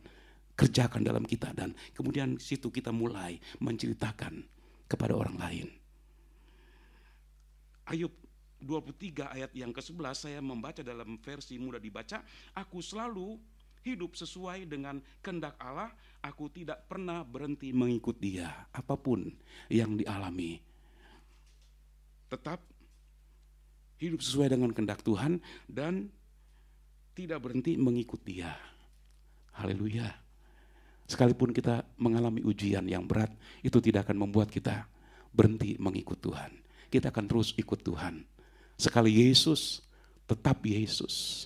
kerjakan dalam kita, dan kemudian situ kita mulai menceritakan kepada orang lain. Ayub 23 ayat yang ke-11 saya membaca dalam versi mudah dibaca. Aku selalu hidup sesuai dengan kehendak Allah, aku tidak pernah berhenti mengikut Dia. Apapun yang dialami, tetap hidup sesuai dengan kehendak Tuhan dan tidak berhenti mengikut Dia. Haleluya. Sekalipun kita mengalami ujian yang berat, itu tidak akan membuat kita berhenti mengikut Tuhan. Kita akan terus ikut Tuhan. Sekali Yesus, tetap Yesus.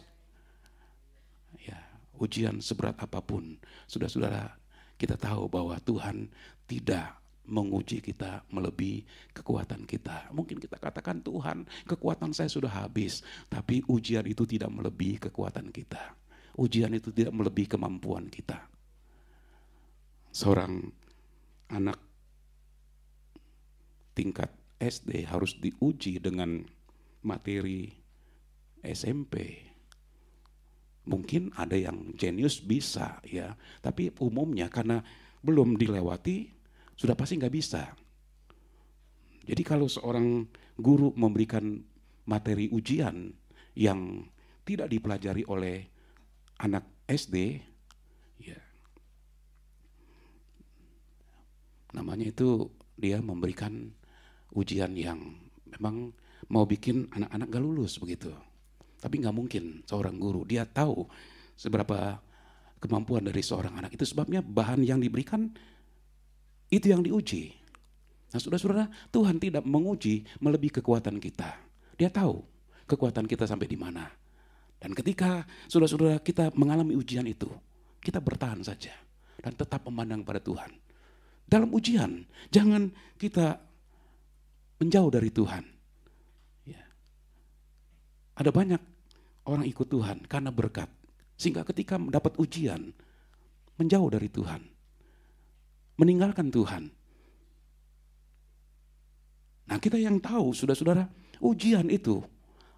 Ya, ujian seberat apapun, saudara-saudara, kita tahu bahwa Tuhan tidak menguji kita melebihi kekuatan kita. Mungkin kita katakan, Tuhan, kekuatan saya sudah habis, tapi ujian itu tidak melebihi kekuatan kita. Ujian itu tidak melebihi kemampuan kita. Seorang anak tingkat SD harus diuji dengan materi SMP. Mungkin ada yang jenius bisa ya, tapi umumnya karena belum dilewati sudah pasti nggak bisa. Jadi kalau seorang guru memberikan materi ujian yang tidak dipelajari oleh anak SD, ya namanya itu dia memberikan ujian yang memang mau bikin anak-anak gak lulus begitu. Tapi gak mungkin seorang guru, dia tahu seberapa kemampuan dari seorang anak. Itu sebabnya bahan yang diberikan itu yang diuji. Nah saudara-saudara, Tuhan tidak menguji melebihi kekuatan kita. Dia tahu kekuatan kita sampai di mana. Dan ketika saudara-saudara kita mengalami ujian itu, kita bertahan saja dan tetap memandang pada Tuhan. Dalam ujian, jangan kita menjauh dari Tuhan. Ya. Ada banyak orang ikut Tuhan karena berkat. Sehingga ketika mendapat ujian, menjauh dari Tuhan. Meninggalkan Tuhan. Nah kita yang tahu, saudara-saudara, ujian itu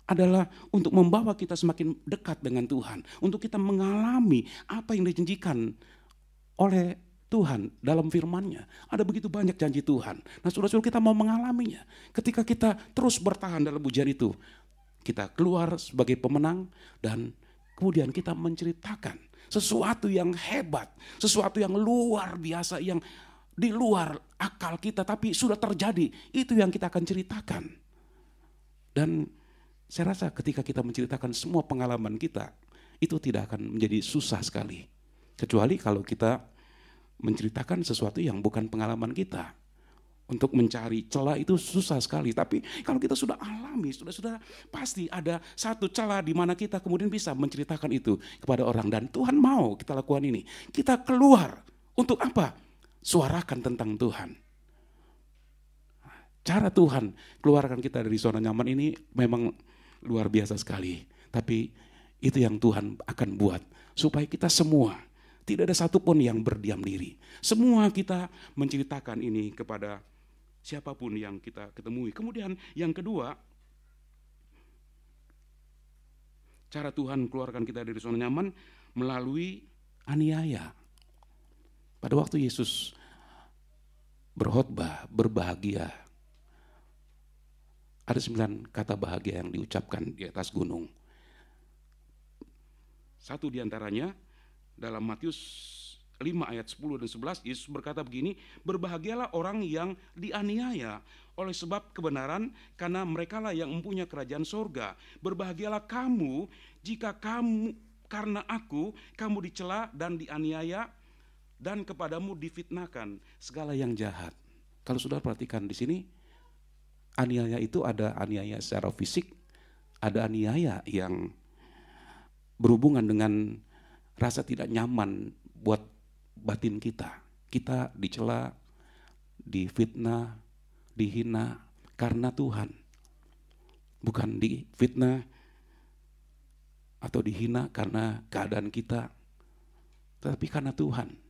adalah untuk membawa kita semakin dekat dengan Tuhan. Untuk kita mengalami apa yang dijanjikan oleh Tuhan dalam firman-Nya. Ada begitu banyak janji Tuhan. Nah saudara-saudara, kita mau mengalaminya. Ketika kita terus bertahan dalam ujian itu, kita keluar sebagai pemenang dan kemudian kita menceritakan sesuatu yang hebat, sesuatu yang luar biasa, yang di luar akal kita tapi sudah terjadi. Itu yang kita akan ceritakan. Dan saya rasa ketika kita menceritakan semua pengalaman kita, itu tidak akan menjadi susah sekali. Kecuali kalau kita menceritakan sesuatu yang bukan pengalaman kita. Untuk mencari celah itu susah sekali. Tapi kalau kita sudah alami, sudah pasti ada satu celah di mana kita kemudian bisa menceritakan itu kepada orang. Dan Tuhan mau kita lakukan ini. Kita keluar untuk apa? Suarakan tentang Tuhan. Cara Tuhan keluarkan kita dari zona nyaman ini memang luar biasa sekali. Tapi itu yang Tuhan akan buat supaya kita semua, tidak ada satupun yang berdiam diri. Semua kita menceritakan ini kepada siapapun yang kita ketemui. Kemudian yang kedua, cara Tuhan keluarkan kita dari zona nyaman melalui aniaya. Pada waktu Yesus berkhotbah, berbahagia, ada 9 kata bahagia yang diucapkan di atas gunung. Satu diantaranya dalam Matius 5 ayat 10 dan 11, Yesus berkata begini, berbahagialah orang yang dianiaya oleh sebab kebenaran, karena merekalah yang mempunyai kerajaan sorga. Berbahagialah kamu jika karena aku, kamu dicela dan dianiaya, dan kepadamu difitnahkan segala yang jahat. Kalau saudara perhatikan di sini, aniaya itu ada aniaya secara fisik, ada aniaya yang berhubungan dengan rasa tidak nyaman buat batin kita. Kita dicela, difitnah, dihina karena Tuhan. Bukan difitnah atau dihina karena keadaan kita, tetapi karena Tuhan.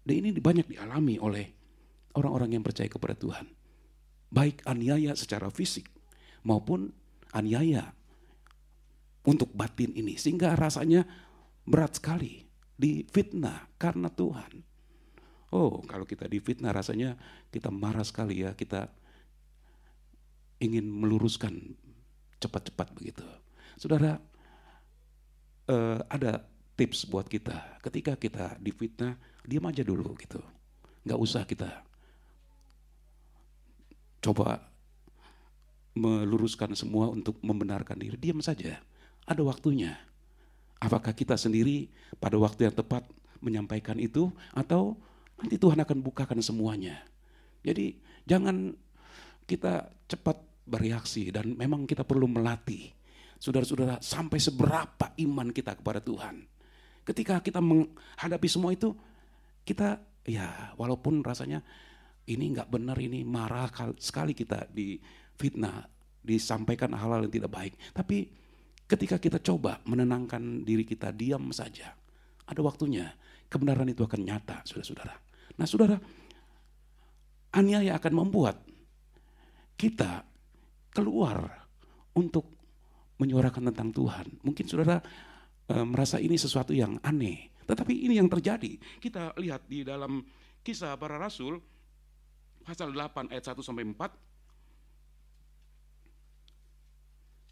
Dan ini banyak dialami oleh orang-orang yang percaya kepada Tuhan. Baik aniaya secara fisik maupun aniaya untuk batin ini. Sehingga rasanya berat sekali. Difitnah karena Tuhan. Oh, kalau kita difitnah rasanya kita marah sekali ya. Kita ingin meluruskan cepat-cepat begitu. Saudara, ada tips buat kita. Ketika kita difitnah, diam aja dulu gitu. Nggak usah kita coba meluruskan semua untuk membenarkan diri. Diam saja. Ada waktunya. Apakah kita sendiri pada waktu yang tepat menyampaikan itu, atau nanti Tuhan akan bukakan semuanya. Jadi jangan kita cepat bereaksi, dan memang kita perlu melatih. Saudara-saudara, sampai seberapa iman kita kepada Tuhan. Ketika kita menghadapi semua itu, kita ya walaupun rasanya ini nggak benar, ini marah sekali kita difitnah, disampaikan hal-hal yang tidak baik. Tapi ketika kita coba menenangkan diri kita, diam saja. Ada waktunya, kebenaran itu akan nyata, saudara-saudara. Nah, saudara, aniaya akan membuat kita keluar untuk menyuarakan tentang Tuhan. Mungkin saudara merasa ini sesuatu yang aneh, tetapi ini yang terjadi. Kita lihat di dalam Kisah Para Rasul, pasal 8 ayat 1-4,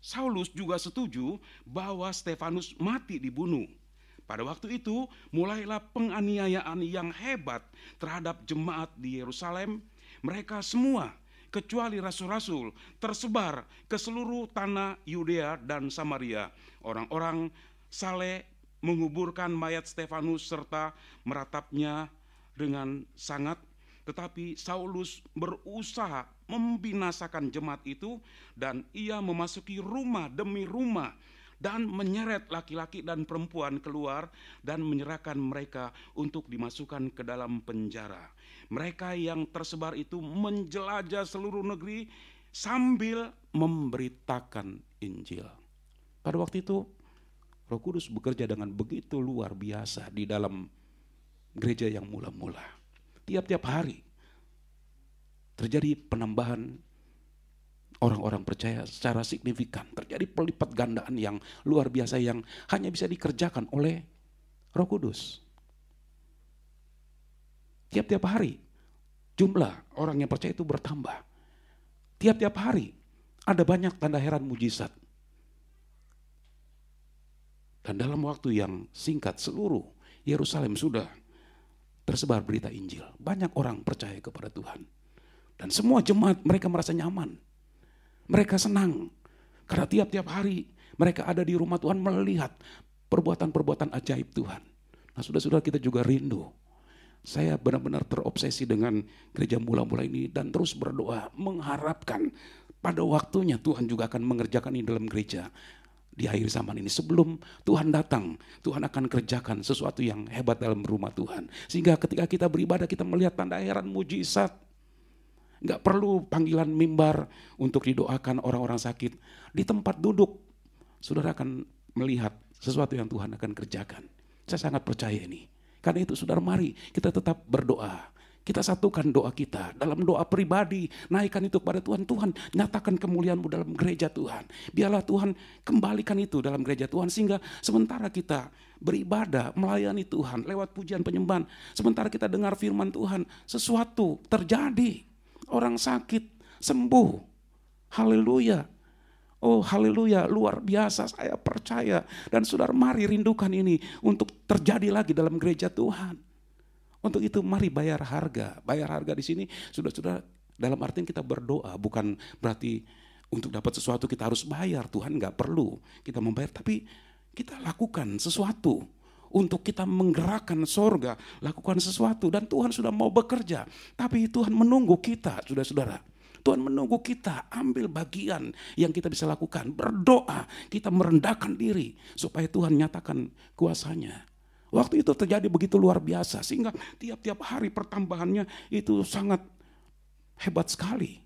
Saulus juga setuju bahwa Stefanus mati dibunuh. Pada waktu itu mulailah penganiayaan yang hebat terhadap jemaat di Yerusalem. Mereka semua kecuali rasul-rasul tersebar ke seluruh tanah Yudea dan Samaria. Orang-orang saleh menguburkan mayat Stefanus serta meratapnya dengan sangat. Tetapi Saulus berusaha membinasakan jemaat itu, dan ia memasuki rumah demi rumah dan menyeret laki-laki dan perempuan keluar dan menyerahkan mereka untuk dimasukkan ke dalam penjara. Mereka yang tersebar itu menjelajah seluruh negeri sambil memberitakan Injil. Pada waktu itu Roh Kudus bekerja dengan begitu luar biasa di dalam gereja yang mula-mula. Tiap-tiap hari terjadi penambahan orang-orang percaya secara signifikan. Terjadi pelipat gandaan yang luar biasa yang hanya bisa dikerjakan oleh Roh Kudus. Tiap-tiap hari jumlah orang yang percaya itu bertambah. Tiap-tiap hari ada banyak tanda heran mujizat. Dan dalam waktu yang singkat seluruh Yerusalem sudah tersebar berita Injil. Banyak orang percaya kepada Tuhan. Dan semua jemaat mereka merasa nyaman. Mereka senang. Karena tiap-tiap hari mereka ada di rumah Tuhan melihat perbuatan-perbuatan ajaib Tuhan. Nah, saudara-saudara, kita juga rindu. Saya benar-benar terobsesi dengan gereja mula-mula ini dan terus berdoa mengharapkan pada waktunya Tuhan juga akan mengerjakan ini dalam gereja. Di akhir zaman ini, sebelum Tuhan datang, Tuhan akan kerjakan sesuatu yang hebat dalam rumah Tuhan. Sehingga ketika kita beribadah, kita melihat tanda heran mujizat. Gak perlu panggilan mimbar untuk didoakan orang-orang sakit. Di tempat duduk, saudara akan melihat sesuatu yang Tuhan akan kerjakan. Saya sangat percaya ini. Karena itu saudara, mari kita tetap berdoa. Kita satukan doa kita dalam doa pribadi, naikkan itu kepada Tuhan. Tuhan, nyatakan kemuliaan-Mu dalam gereja Tuhan. Biarlah Tuhan kembalikan itu dalam gereja Tuhan, sehingga sementara kita beribadah, melayani Tuhan lewat pujian penyembahan, sementara kita dengar firman Tuhan, sesuatu terjadi. Orang sakit sembuh. Haleluya. Oh haleluya, luar biasa, saya percaya. Dan saudara mari rindukan ini untuk terjadi lagi dalam gereja Tuhan. Untuk itu mari bayar harga. Bayar harga di sini sudah dalam artian kita berdoa, bukan berarti untuk dapat sesuatu kita harus bayar. Tuhan gak perlu kita membayar, tapi kita lakukan sesuatu. Untuk kita menggerakkan sorga, lakukan sesuatu. Dan Tuhan sudah mau bekerja. Tapi Tuhan menunggu kita, saudara-saudara. Tuhan menunggu kita ambil bagian yang kita bisa lakukan. Berdoa, kita merendahkan diri supaya Tuhan nyatakan kuasanya. Waktu itu terjadi begitu luar biasa sehingga tiap-tiap hari pertambahannya itu sangat hebat sekali.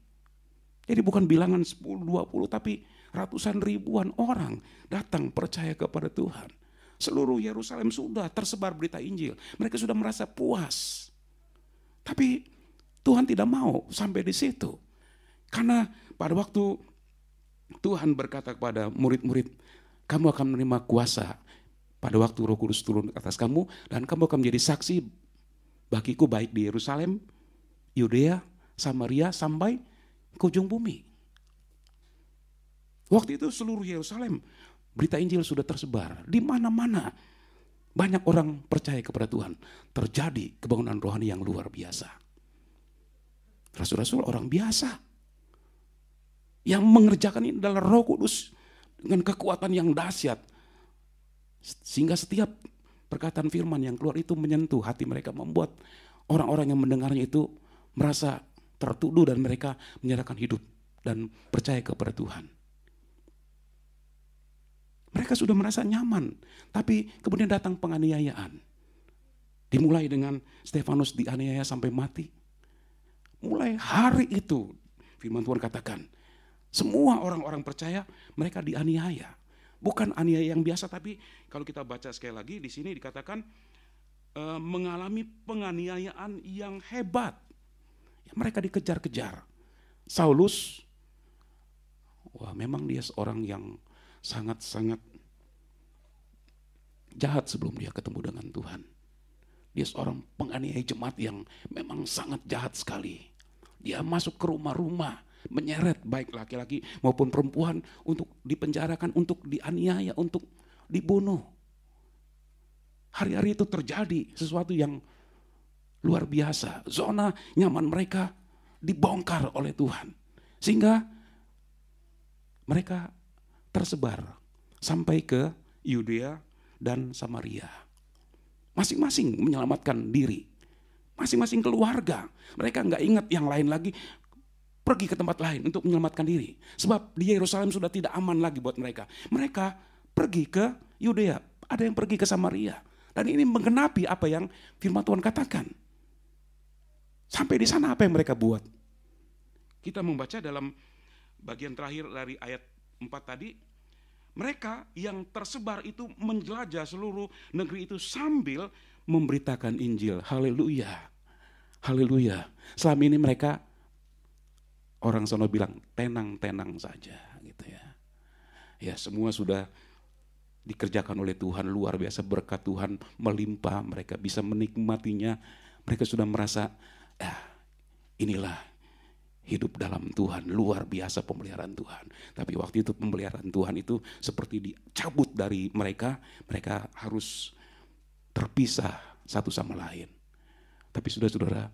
Jadi bukan bilangan 10, 20 tapi ratusan ribuan orang datang percaya kepada Tuhan. Seluruh Yerusalem sudah tersebar berita Injil. Mereka sudah merasa puas. Tapi Tuhan tidak mau sampai di situ. Karena pada waktu Tuhan berkata kepada murid-murid, kamu akan menerima kuasa pada waktu Roh Kudus turun ke atas kamu, dan kamu akan menjadi saksi bagiku baik di Yerusalem, Yudea, Samaria, sampai ke ujung bumi. Waktu itu seluruh Yerusalem, berita Injil sudah tersebar di mana-mana. Banyak orang percaya kepada Tuhan. Terjadi kebangunan rohani yang luar biasa. Rasul-rasul orang biasa. Yang mengerjakan ini adalah Roh Kudus dengan kekuatan yang dahsyat. Sehingga setiap perkataan firman yang keluar itu menyentuh hati mereka, membuat orang-orang yang mendengarnya itu merasa tertuduh dan mereka menyerahkan hidup dan percaya kepada Tuhan. Mereka sudah merasa nyaman, tapi kemudian datang penganiayaan. Dimulai dengan Stefanus dianiaya sampai mati. Mulai hari itu firman Tuhan katakan, semua orang-orang percaya mereka dianiaya. Bukan aniaya yang biasa, tapi kalau kita baca sekali lagi di sini dikatakan mengalami penganiayaan yang hebat. Ya, mereka dikejar-kejar. Saulus, wah memang dia seorang yang sangat-sangat jahat sebelum dia ketemu dengan Tuhan. Dia seorang penganiaya jemaat yang memang sangat jahat sekali. Dia masuk ke rumah-rumah, menyeret baik laki-laki maupun perempuan untuk dipenjarakan, untuk dianiaya, untuk dibunuh. Hari-hari itu terjadi sesuatu yang luar biasa. Zona nyaman mereka dibongkar oleh Tuhan. Sehingga mereka tersebar sampai ke Yudea dan Samaria. Masing-masing menyelamatkan diri. Masing-masing keluarga. Mereka nggak ingat yang lain lagi. Pergi ke tempat lain untuk menyelamatkan diri. Sebab di Yerusalem sudah tidak aman lagi buat mereka. Mereka pergi ke Yudea. Ada yang pergi ke Samaria. Dan ini menggenapi apa yang firman Tuhan katakan. Sampai di sana apa yang mereka buat? Kita membaca dalam bagian terakhir dari ayat 4 tadi. Mereka yang tersebar itu menjelajah seluruh negeri itu sambil memberitakan Injil. Haleluya. Haleluya. Selama ini mereka, orang sono bilang tenang-tenang saja gitu ya. Ya semua sudah dikerjakan oleh Tuhan, luar biasa berkat Tuhan melimpah, mereka bisa menikmatinya. Mereka sudah merasa inilah hidup dalam Tuhan, luar biasa pemeliharaan Tuhan. Tapi waktu itu pemeliharaan Tuhan itu seperti dicabut dari mereka, mereka harus terpisah satu sama lain. Tapi saudara-saudara,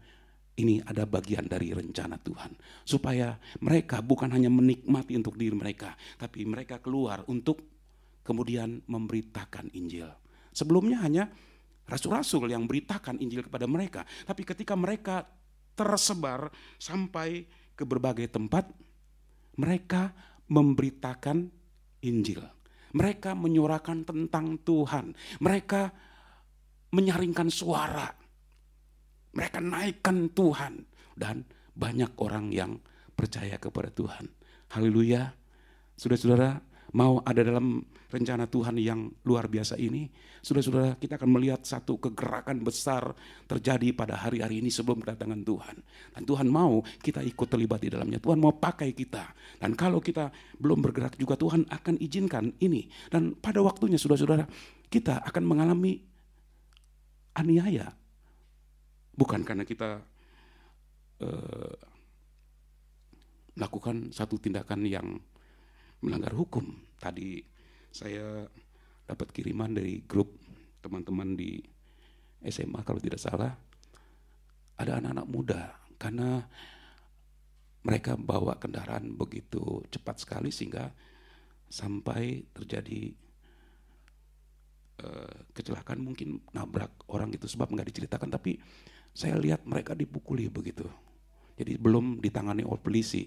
ini ada bagian dari rencana Tuhan. Supaya mereka bukan hanya menikmati untuk diri mereka, tapi mereka keluar untuk kemudian memberitakan Injil. Sebelumnya hanya rasul-rasul yang beritakan Injil kepada mereka. Tapi ketika mereka tersebar sampai ke berbagai tempat, mereka memberitakan Injil. Mereka menyuarakan tentang Tuhan. Mereka menyaringkan suara. Mereka naikkan Tuhan. Dan banyak orang yang percaya kepada Tuhan. Haleluya. Saudara-saudara, mau ada dalam rencana Tuhan yang luar biasa ini, saudara-saudara, kita akan melihat satu kegerakan besar terjadi pada hari-hari ini sebelum kedatangan Tuhan. Dan Tuhan mau kita ikut terlibat di dalamnya. Tuhan mau pakai kita. Dan kalau kita belum bergerak juga, Tuhan akan izinkan ini. Dan pada waktunya, saudara-saudara, kita akan mengalami aniaya. Bukan karena kita melakukan satu tindakan yang melanggar hukum. Tadi saya dapat kiriman dari grup teman-teman di SMA kalau tidak salah, ada anak-anak muda karena mereka bawa kendaraan begitu cepat sekali sehingga sampai terjadi kecelakaan, mungkin nabrak orang gitu, sebab nggak diceritakan, tapi saya lihat mereka dipukuli begitu. Jadi belum ditangani oleh polisi,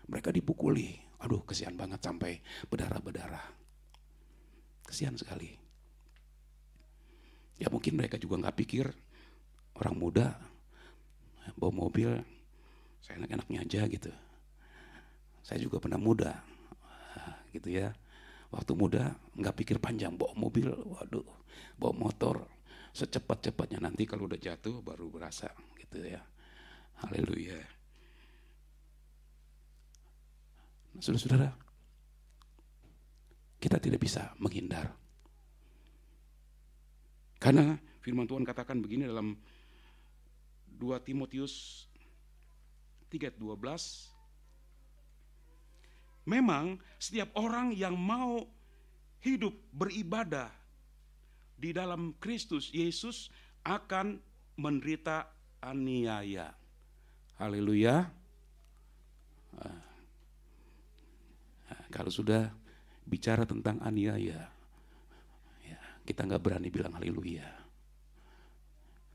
mereka dipukuli. Aduh, kasihan banget sampai berdarah-berdarah. Kasihan sekali. Ya mungkin mereka juga nggak pikir orang muda bawa mobil, saya enak-enaknya aja gitu. Saya juga pernah muda, gitu ya. Waktu muda nggak pikir panjang, bawa mobil, waduh, bawa motor secepat-cepatnya, nanti kalau udah jatuh baru berasa, gitu ya. Haleluya. Nah, saudara-saudara, kita tidak bisa menghindar. Karena firman Tuhan katakan begini dalam 2 Timotius 3:12, memang setiap orang yang mau hidup beribadah di dalam Kristus Yesus akan menderita aniaya. Haleluya. Kalau sudah bicara tentang aniaya, ya, kita nggak berani bilang haleluya.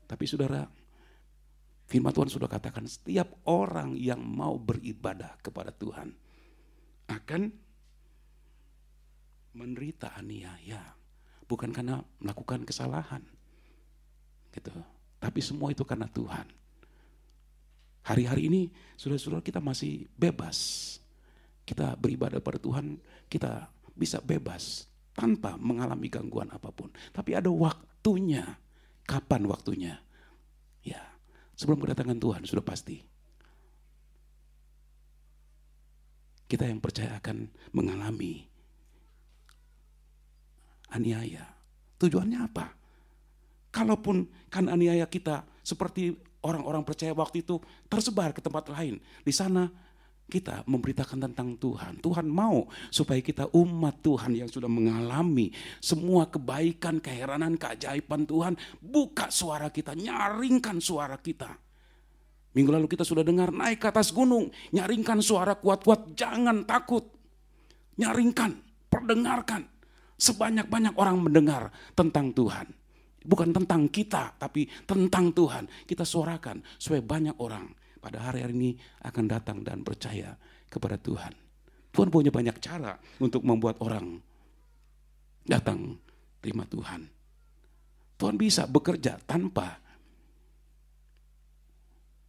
Tapi saudara, firman Tuhan sudah katakan setiap orang yang mau beribadah kepada Tuhan akan menderita aniaya, bukan karena melakukan kesalahan, gitu. Tapi semua itu karena Tuhan. Hari-hari ini, saudara-saudara, kita masih bebas. Kita beribadah pada Tuhan, kita bisa bebas tanpa mengalami gangguan apapun. Tapi ada waktunya. Kapan waktunya? Ya, sebelum kedatangan Tuhan sudah pasti. Kita yang percaya akan mengalami aniaya. Tujuannya apa? Kalaupun kan aniaya kita seperti orang-orang percaya waktu itu tersebar ke tempat lain, di sana kita memberitakan tentang Tuhan. Tuhan mau supaya kita umat Tuhan yang sudah mengalami semua kebaikan, keheranan, keajaiban Tuhan, buka suara kita, nyaringkan suara kita. Minggu lalu kita sudah dengar, naik ke atas gunung, nyaringkan suara kuat-kuat, jangan takut. Nyaringkan, perdengarkan. Sebanyak-banyak orang mendengar tentang Tuhan. Bukan tentang kita, tapi tentang Tuhan. Kita suarakan supaya banyak orang pada hari-hari ini akan datang dan percaya kepada Tuhan. Tuhan punya banyak cara untuk membuat orang datang terima Tuhan. Tuhan bisa bekerja tanpa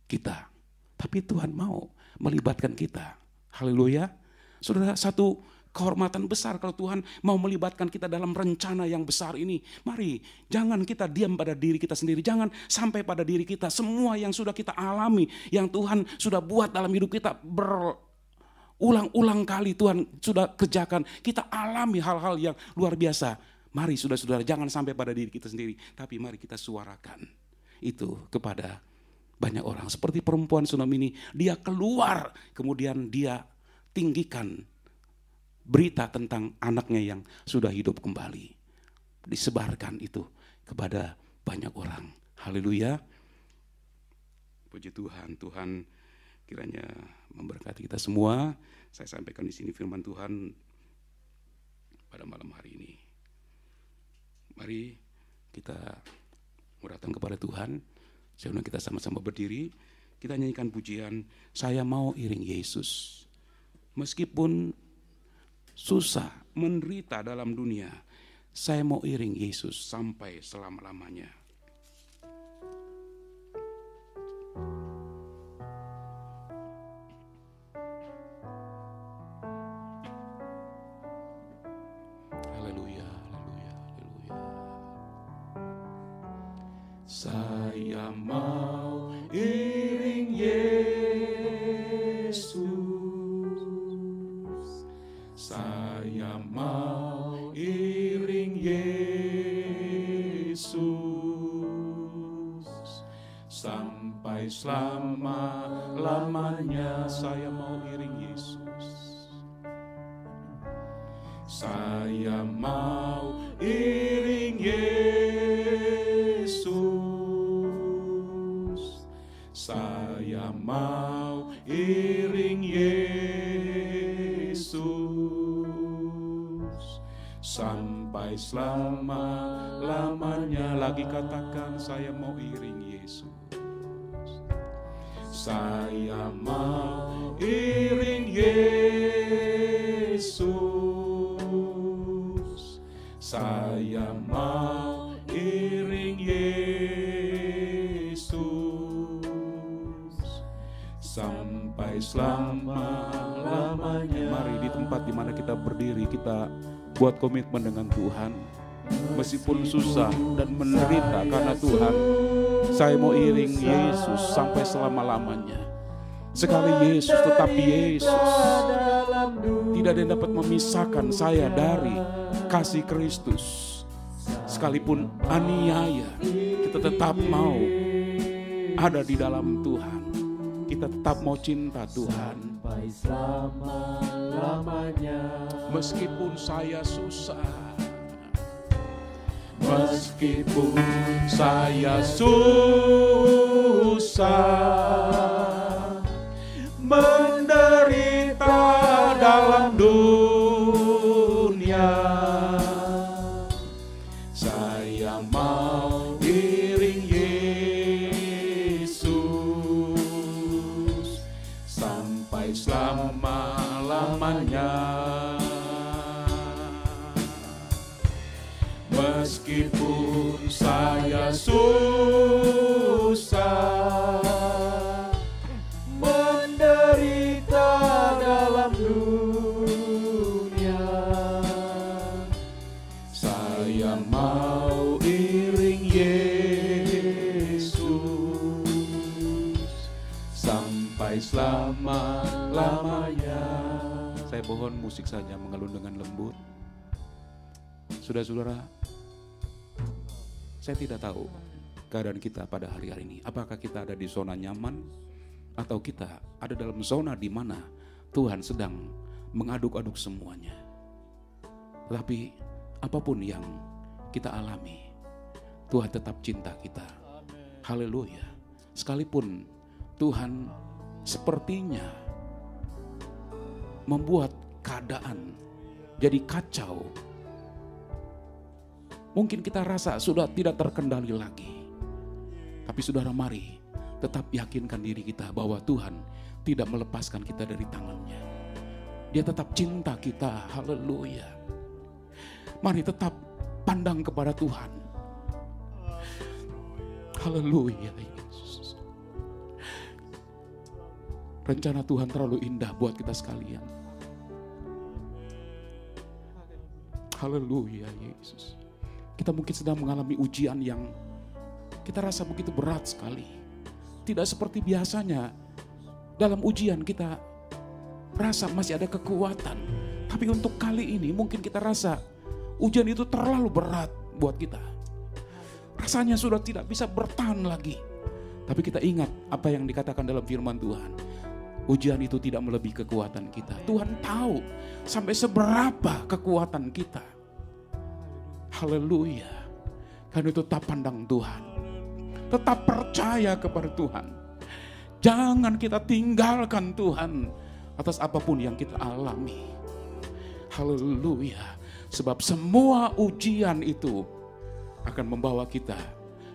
kita, tapi Tuhan mau melibatkan kita. Haleluya. Saudara, satu kehormatan besar kalau Tuhan mau melibatkan kita dalam rencana yang besar ini. Mari, jangan kita diam pada diri kita sendiri. Jangan sampai pada diri kita. Semua yang sudah kita alami, yang Tuhan sudah buat dalam hidup kita, berulang-ulang kali Tuhan sudah kerjakan. Kita alami hal-hal yang luar biasa. Mari saudara-saudara, jangan sampai pada diri kita sendiri. Tapi mari kita suarakan itu kepada banyak orang. Seperti perempuan Sunam ini, dia keluar, kemudian dia tinggikan berita tentang anaknya yang sudah hidup kembali. Disebarkan itu kepada banyak orang. Haleluya. Puji Tuhan, Tuhan kiranya memberkati kita semua. Saya sampaikan di sini firman Tuhan pada malam hari ini. Mari kita datang kepada Tuhan. Sebelum kita sama-sama berdiri, kita nyanyikan pujian, saya mau iring Yesus. Meskipun susah, menderita dalam dunia, saya mau iring Yesus sampai selama-lamanya. Haleluya, haleluya, haleluya. Saya mau iring Yesus. Saya mau iring Yesus sampai selama-lamanya. Saya mau iring Yesus. Saya mau iring Yesus. Saya mau iring Yesus sampai selama-lamanya. Lagi katakan, saya mau iring Yesus. Saya mau iring Yesus. Saya mau iring Yesus sampai selama-lamanya. Mari di tempat di mana kita berdiri, kita buat komitmen dengan Tuhan. Meskipun susah dan menderita karena Tuhan, saya mau iring Yesus sampai selama-lamanya. Sekali Yesus, tetap Yesus. Tidak ada yang dapat memisahkan saya dari kasih Kristus. Sekalipun aniaya, kita tetap mau ada di dalam Tuhan. Kita tetap mau cinta Tuhan sampai selama-lamanya. Meskipun saya susah, meskipun saya susah, menderita dalam dunia, saya mau iring Yesus sampai selama-lamanya. Meskipun saya susah, menderita dalam dunia, saya mau iring Yesus sampai selama-lamanya. Saya mohon musik saja mengalun dengan lembut. Saudara-saudara, saya tidak tahu keadaan kita pada hari ini. Apakah kita ada di zona nyaman atau kita ada dalam zona di mana Tuhan sedang mengaduk-aduk semuanya. Tetapi apapun yang kita alami, Tuhan tetap cinta kita. Haleluya. Sekalipun Tuhan sepertinya membuat keadaan jadi kacau, mungkin kita rasa sudah tidak terkendali lagi. Tapi saudara, mari tetap yakinkan diri kita bahwa Tuhan tidak melepaskan kita dari tangannya. Dia tetap cinta kita. Haleluya. Mari tetap pandang kepada Tuhan. Haleluya Yesus. Rencana Tuhan terlalu indah buat kita sekalian. Haleluya Yesus. Kita mungkin sedang mengalami ujian yang kita rasa begitu berat sekali. Tidak seperti biasanya. Dalam ujian kita rasa masih ada kekuatan. Tapi untuk kali ini mungkin kita rasa ujian itu terlalu berat buat kita. Rasanya sudah tidak bisa bertahan lagi. Tapi kita ingat apa yang dikatakan dalam firman Tuhan. Ujian itu tidak melebihi kekuatan kita. Tuhan tahu sampai seberapa kekuatan kita. Haleluya. Karena itu tetap pandang Tuhan. Tetap percaya kepada Tuhan. Jangan kita tinggalkan Tuhan atas apapun yang kita alami. Haleluya. Sebab semua ujian itu akan membawa kita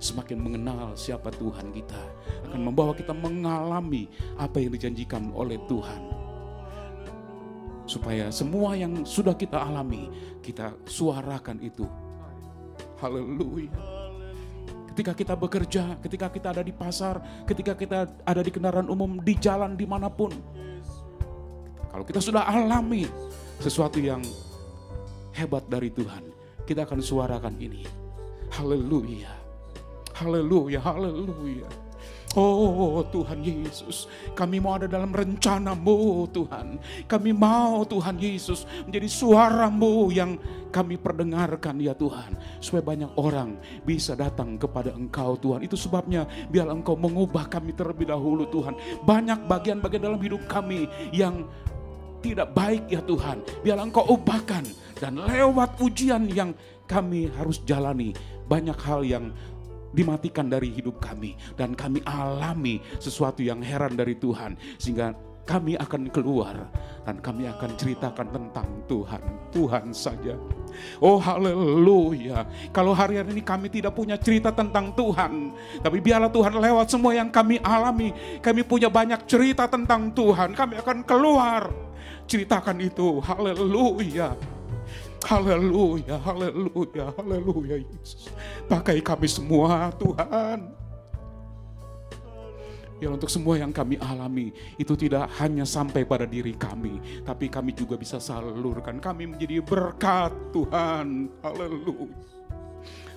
semakin mengenal siapa Tuhan kita. Akan membawa kita mengalami apa yang dijanjikan oleh Tuhan. Supaya semua yang sudah kita alami, kita suarakan itu. Haleluya. Ketika kita bekerja, ketika kita ada di pasar, ketika kita ada di kendaraan umum, di jalan dimanapun. Kalau kita sudah alami sesuatu yang hebat dari Tuhan, kita akan suarakan ini. Haleluya. Haleluya, haleluya. Oh Tuhan Yesus, kami mau ada dalam rencana-Mu Tuhan. Kami mau Tuhan Yesus menjadi suara-Mu yang kami perdengarkan ya Tuhan. Supaya banyak orang bisa datang kepada Engkau Tuhan. Itu sebabnya biar Engkau mengubah kami terlebih dahulu Tuhan. Banyak bagian-bagian dalam hidup kami yang tidak baik ya Tuhan. Biar Engkau ubahkan Dan lewat ujian yang kami harus jalani, banyak hal yang dimatikan dari hidup kami. Dan kami alami sesuatu yang heran dari Tuhan. Sehingga kami akan keluar dan kami akan ceritakan tentang Tuhan. Tuhan saja. Oh haleluya. Kalau hari ini kami tidak punya cerita tentang Tuhan, tapi biarlah Tuhan lewat semua yang kami alami. Kami punya banyak cerita tentang Tuhan. Kami akan keluar ceritakan itu. Haleluya. Haleluya, haleluya, haleluya Yesus. Pakai kami semua Tuhan. Ya, untuk semua yang kami alami itu tidak hanya sampai pada diri kami, tapi kami juga bisa salurkan. Kami menjadi berkat Tuhan. Haleluya.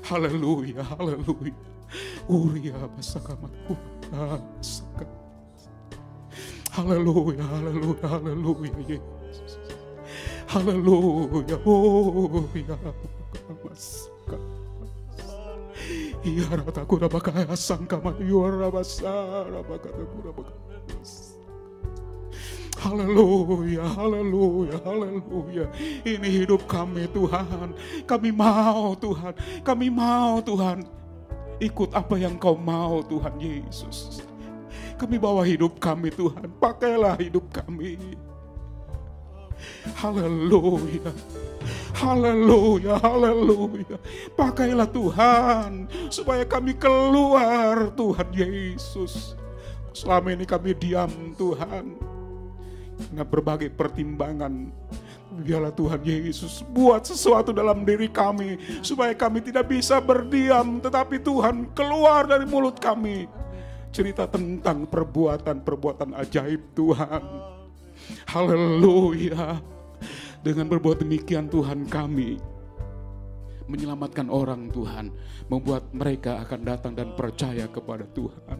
Haleluya, haleluya. Uria basakamat. Haleluya, haleluya, haleluya Yesus. Haleluya. Oh ya basaka. Ya rata kura bakaya sangka mayura basara bakata kura bakaya. Haleluya, haleluya, haleluya. Ini hidup kami Tuhan. Kami mau Tuhan. Kami mau Tuhan. Ikut apa yang Kau mau Tuhan Yesus. Kami bawa hidup kami Tuhan. Pakailah hidup kami. Haleluya. Haleluya, haleluya. Pakailah Tuhan supaya kami keluar Tuhan Yesus. Selama ini kami diam Tuhan karena berbagai pertimbangan. Biarlah Tuhan Yesus buat sesuatu dalam diri kami supaya kami tidak bisa berdiam, tetapi Tuhan keluar dari mulut kami cerita tentang perbuatan-perbuatan ajaib Tuhan. Haleluya. Dengan berbuat demikian Tuhan kami menyelamatkan orang Tuhan, membuat mereka akan datang dan percaya kepada Tuhan.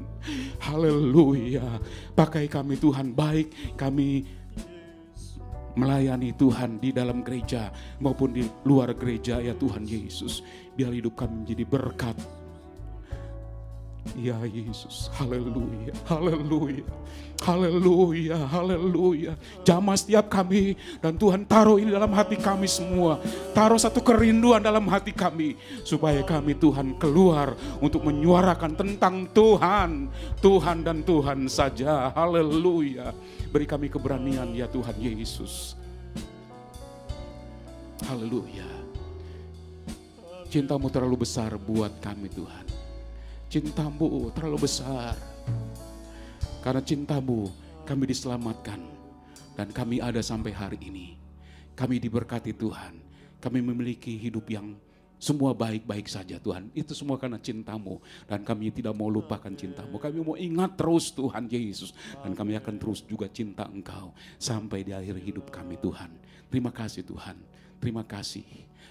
Haleluya. Pakai kami Tuhan, baik kami melayani Tuhan di dalam gereja maupun di luar gereja ya Tuhan Yesus. Biar hidup kami menjadi berkat. Ya Yesus, haleluya, haleluya, haleluya, haleluya. Jamah setiap kami dan Tuhan taruh ini dalam hati kami semua. Taruh satu kerinduan dalam hati kami supaya kami Tuhan keluar untuk menyuarakan tentang Tuhan, Tuhan dan Tuhan saja. Haleluya. Beri kami keberanian ya Tuhan Yesus. Haleluya. Cinta-Mu terlalu besar buat kami Tuhan. Cinta-Mu terlalu besar. Karena cinta-Mu kami diselamatkan. Dan kami ada sampai hari ini. Kami diberkati Tuhan. Kami memiliki hidup yang semua baik-baik saja Tuhan. Itu semua karena cinta-Mu. Dan kami tidak mau lupakan cinta-Mu. Kami mau ingat terus Tuhan Yesus. Dan kami akan terus juga cinta Engkau. Sampai di akhir hidup kami Tuhan. Terima kasih Tuhan. Terima kasih.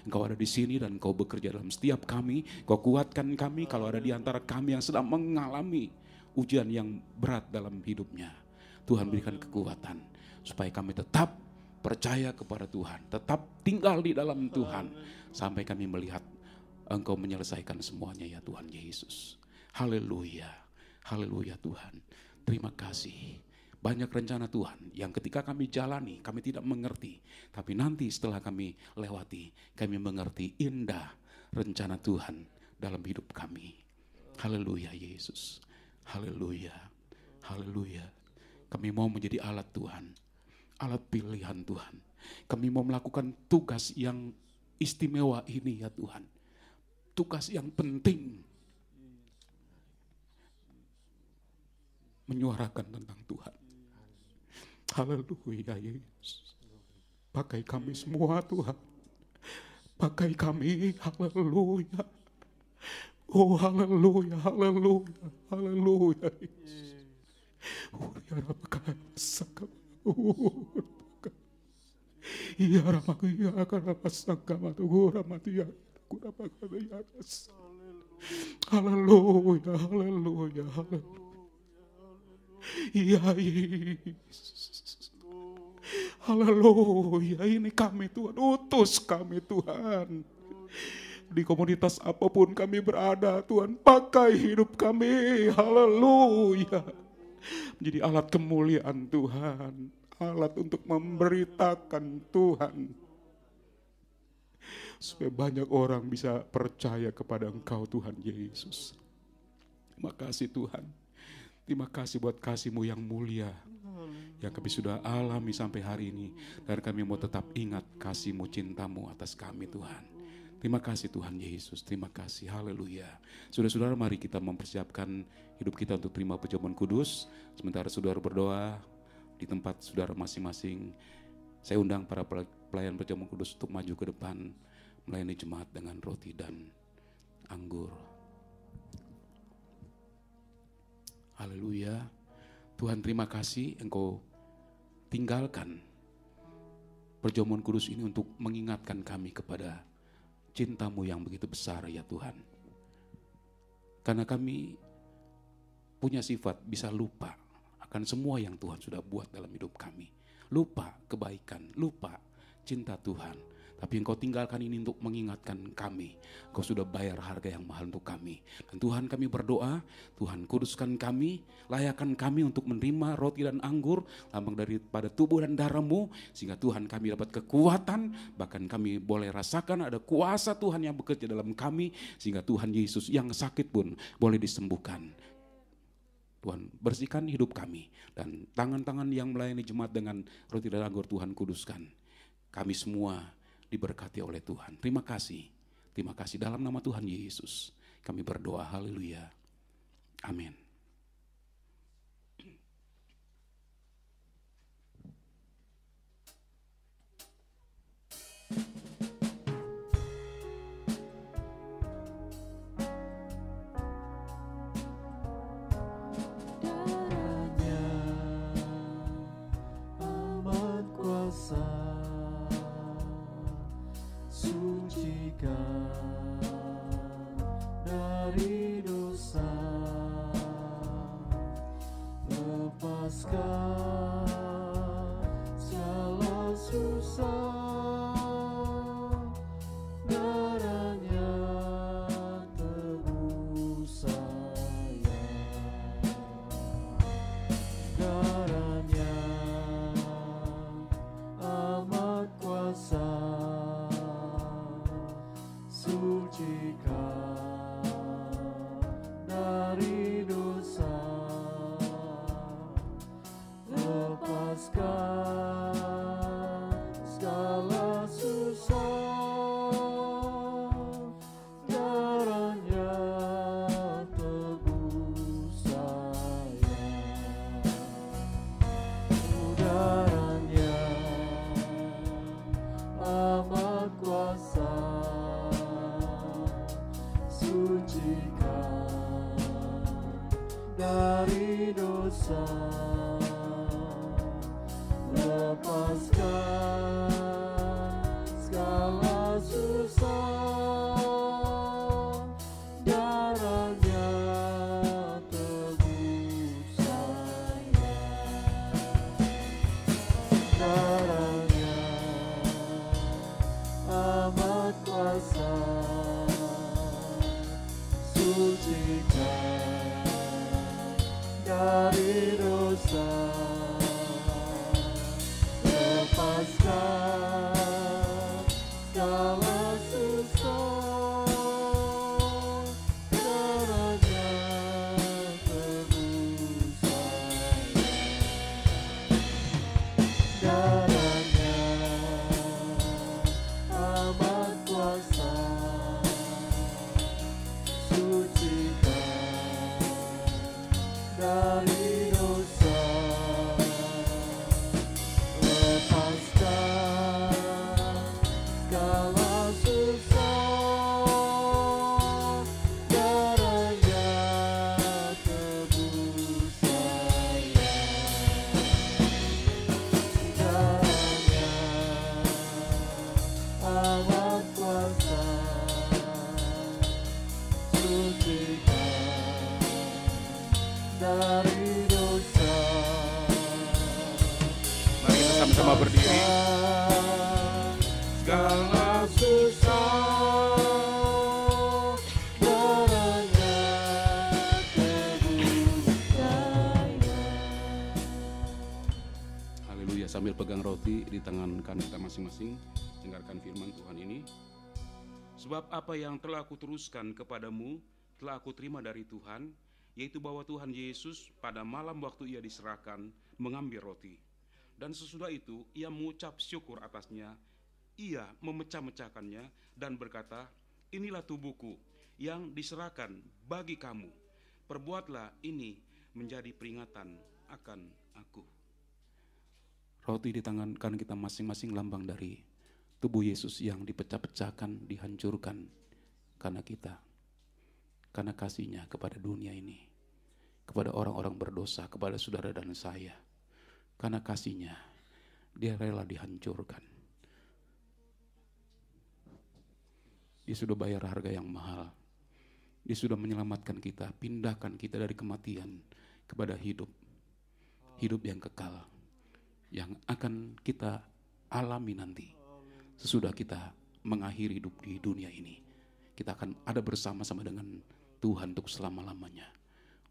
Engkau ada di sini dan Engkau bekerja dalam setiap kami. Engkau kuatkan kami kalau ada di antara kami yang sedang mengalami ujian yang berat dalam hidupnya. Tuhan berikan kekuatan supaya kami tetap percaya kepada Tuhan. Tetap tinggal di dalam Tuhan. Sampai kami melihat Engkau menyelesaikan semuanya ya Tuhan Yesus. Haleluya. Haleluya Tuhan. Terima kasih. Banyak rencana Tuhan yang ketika kami jalani kami tidak mengerti. Tapi nanti setelah kami lewati kami mengerti indah rencana Tuhan dalam hidup kami. Haleluya Yesus. Haleluya. Haleluya. Kami mau menjadi alat Tuhan. Alat pilihan Tuhan. Kami mau melakukan tugas yang istimewa ini ya Tuhan. Tugas yang penting. Menyuarakan tentang Tuhan. Haleluya Yesus. Pakai kami semua Tuhan. Pakai kami. Haleluya. Oh haleluya. Haleluya. Haleluya Yesus. Oh ya Rabbi sakam. Ya Rabbi ya karena sakam tu mati ya. Haleluya. Haleluya. Haleluya. Ya Yesus. Haleluya. Ini kami Tuhan. Utus kami Tuhan. Di komunitas apapun kami berada Tuhan. Pakai hidup kami. Haleluya. Menjadi alat kemuliaan Tuhan. Alat untuk memberitakan Tuhan. supaya banyak orang bisa percaya kepada Engkau Tuhan Yesus. Terima kasih Tuhan. Terima kasih buat kasih-Mu yang mulia yang kami sudah alami sampai hari ini. Dan kami mau tetap ingat kasih-Mu, cinta-Mu atas kami Tuhan. Terima kasih Tuhan Yesus, terima kasih, haleluya. Saudara-saudara, mari kita mempersiapkan hidup kita untuk terima perjamuan kudus. Sementara saudara berdoa di tempat saudara masing-masing, saya undang para pelayan perjamuan kudus untuk maju ke depan melayani jemaat dengan roti dan anggur. Haleluya. Tuhan, terima kasih Engkau tinggalkan perjamuan kudus ini untuk mengingatkan kami kepada cinta-Mu yang begitu besar ya Tuhan. Karena kami punya sifat bisa lupa akan semua yang Tuhan sudah buat dalam hidup kami. Lupa kebaikan, lupa cinta Tuhan. Tapi Engkau tinggalkan ini untuk mengingatkan kami. Engkau sudah bayar harga yang mahal untuk kami. Dan Tuhan, kami berdoa, Tuhan kuduskan kami, layakkan kami untuk menerima roti dan anggur, lambang daripada tubuh dan darah-Mu, sehingga Tuhan kami dapat kekuatan, bahkan kami boleh rasakan ada kuasa Tuhan yang bekerja dalam kami, sehingga Tuhan Yesus yang sakit pun boleh disembuhkan. Tuhan, bersihkan hidup kami, dan tangan-tangan yang melayani jemaat dengan roti dan anggur Tuhan kuduskan. Kami semua diberkati oleh Tuhan. Terima kasih dalam nama Tuhan Yesus kami berdoa, haleluya, amin. Dari dosa, lepaskan segala susah, darahnya tebus saya, darahnya amat kuasa, sucikan dari dosa, lepaskan segala susah, darahnya tebus saya, darahnya amat kuasa, sucikan dari dosa, lepaskan segala susah, darahnya tebus saya, darahnya amat kuasa, sucikan dari dosa, lepaskan segala susah, darahnya tebus saya, darahnya amat kuasa, sucikan dari dosa, lepaskan segala susah, darahnya tebus saya, darahnya amat kuasa, sucikan dari dosa. Mari kita sama-sama berdiri. Segala susah, darahnya tebus saya. Haleluya, sambil pegang roti di tangan kanan kita masing-masing, dengarkan firman Tuhan ini. Sebab apa yang telah aku teruskan kepadamu telah aku terima dari Tuhan, yaitu bahwa Tuhan Yesus pada malam waktu ia diserahkan mengambil roti. Dan sesudah itu ia mengucap syukur atasnya, ia memecah-mecahkannya dan berkata, inilah tubuhku yang diserahkan bagi kamu. Perbuatlah ini menjadi peringatan akan aku. Roti di tangan kanan kita masing-masing lambang dari tubuh Yesus yang dipecah-pecahkan, dihancurkan karena kita. Karena kasih-Nya kepada dunia ini, kepada orang-orang berdosa, kepada saudara dan saya. Karena kasih-Nya, dia rela dihancurkan. Dia sudah bayar harga yang mahal. Dia sudah menyelamatkan kita, pindahkan kita dari kematian kepada hidup. Hidup yang kekal, yang akan kita alami nanti. Sesudah kita mengakhiri hidup di dunia ini, kita akan ada bersama-sama dengan Tuhan untuk selama-lamanya.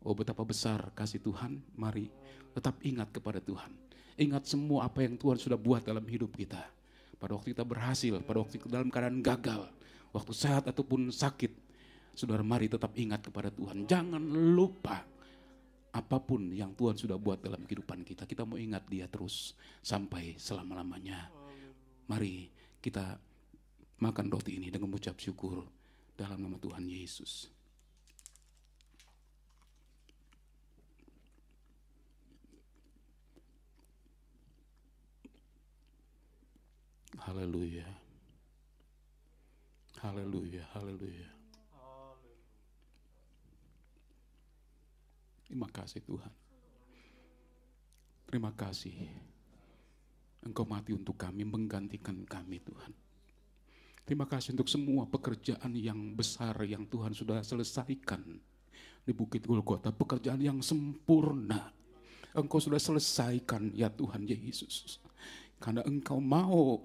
Oh, betapa besar kasih Tuhan. Mari tetap ingat kepada Tuhan. Ingat semua apa yang Tuhan sudah buat dalam hidup kita. Pada waktu kita berhasil, pada waktu kita dalam keadaan gagal, waktu sehat ataupun sakit, saudara, mari tetap ingat kepada Tuhan. Jangan lupa apapun yang Tuhan sudah buat dalam kehidupan kita. Kita mau ingat Dia terus sampai selama-lamanya. Mari kita makan roti ini dengan mengucap syukur dalam nama Tuhan Yesus. Haleluya. Haleluya, haleluya. Terima kasih Tuhan. Terima kasih. Engkau mati untuk kami, menggantikan kami Tuhan. Terima kasih untuk semua pekerjaan yang besar yang Tuhan sudah selesaikan di Bukit Golgota. Pekerjaan yang sempurna. Engkau sudah selesaikan ya Tuhan Yesus. Karena Engkau mau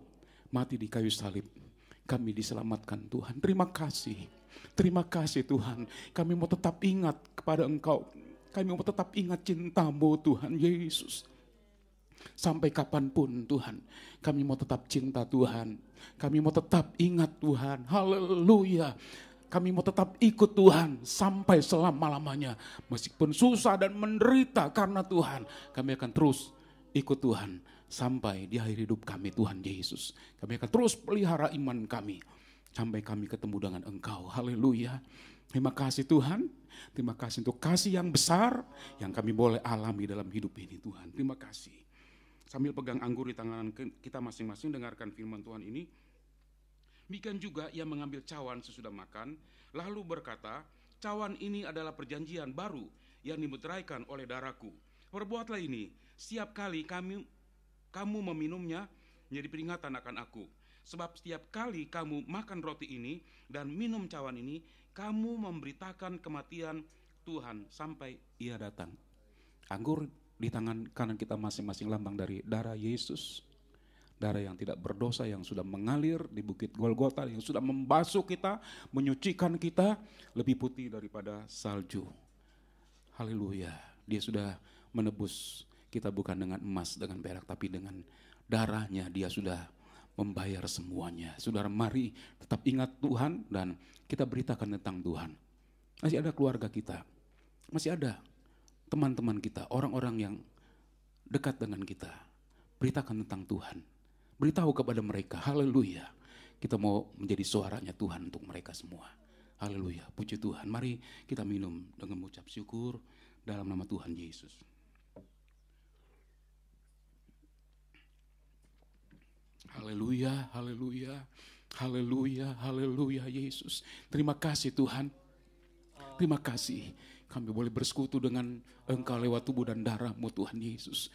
mati di kayu salib, kami diselamatkan Tuhan. Terima kasih. Terima kasih Tuhan. Kami mau tetap ingat kepada Engkau. Kami mau tetap ingat cinta-Mu Tuhan Yesus. Sampai kapanpun Tuhan, kami mau tetap cinta Tuhan. Kami mau tetap ingat Tuhan. Haleluya. Kami mau tetap ikut Tuhan sampai selama-lamanya. Meskipun susah dan menderita karena Tuhan, kami akan terus ikut Tuhan sampai di akhir hidup kami Tuhan Yesus. Kami akan terus pelihara iman kami sampai kami ketemu dengan Engkau. Haleluya. Terima kasih Tuhan. Terima kasih untuk kasih yang besar yang kami boleh alami dalam hidup ini Tuhan. Terima kasih. Sambil pegang anggur di tangan kita masing-masing, dengarkan firman Tuhan ini. Demikian juga ia mengambil cawan sesudah makan, lalu berkata, cawan ini adalah perjanjian baru yang dimeteraikan oleh darahku. Perbuatlah ini setiap kali kamu meminumnya menjadi peringatan akan aku. Sebab setiap kali kamu makan roti ini dan minum cawan ini, kamu memberitakan kematian Tuhan sampai ia datang. Anggur di tangan kanan kita masing-masing lambang dari darah Yesus. Darah yang tidak berdosa yang sudah mengalir di Bukit Golgota, yang sudah membasuh kita, menyucikan kita lebih putih daripada salju. Haleluya. Dia sudah menebus kita bukan dengan emas, dengan perak, tapi dengan darahnya dia sudah membayar semuanya. Saudara, mari tetap ingat Tuhan dan kita beritakan tentang Tuhan. Masih ada keluarga kita, masih ada teman-teman kita, orang-orang yang dekat dengan kita. Beritakan tentang Tuhan. Beritahu kepada mereka, haleluya. Kita mau menjadi suaranya Tuhan untuk mereka semua. Haleluya, puji Tuhan. Mari kita minum dengan mengucap syukur dalam nama Tuhan Yesus. Haleluya, haleluya, haleluya, haleluya Yesus. Terima kasih Tuhan. Terima kasih kami boleh bersekutu dengan Engkau lewat tubuh dan darah-Mu Tuhan Yesus.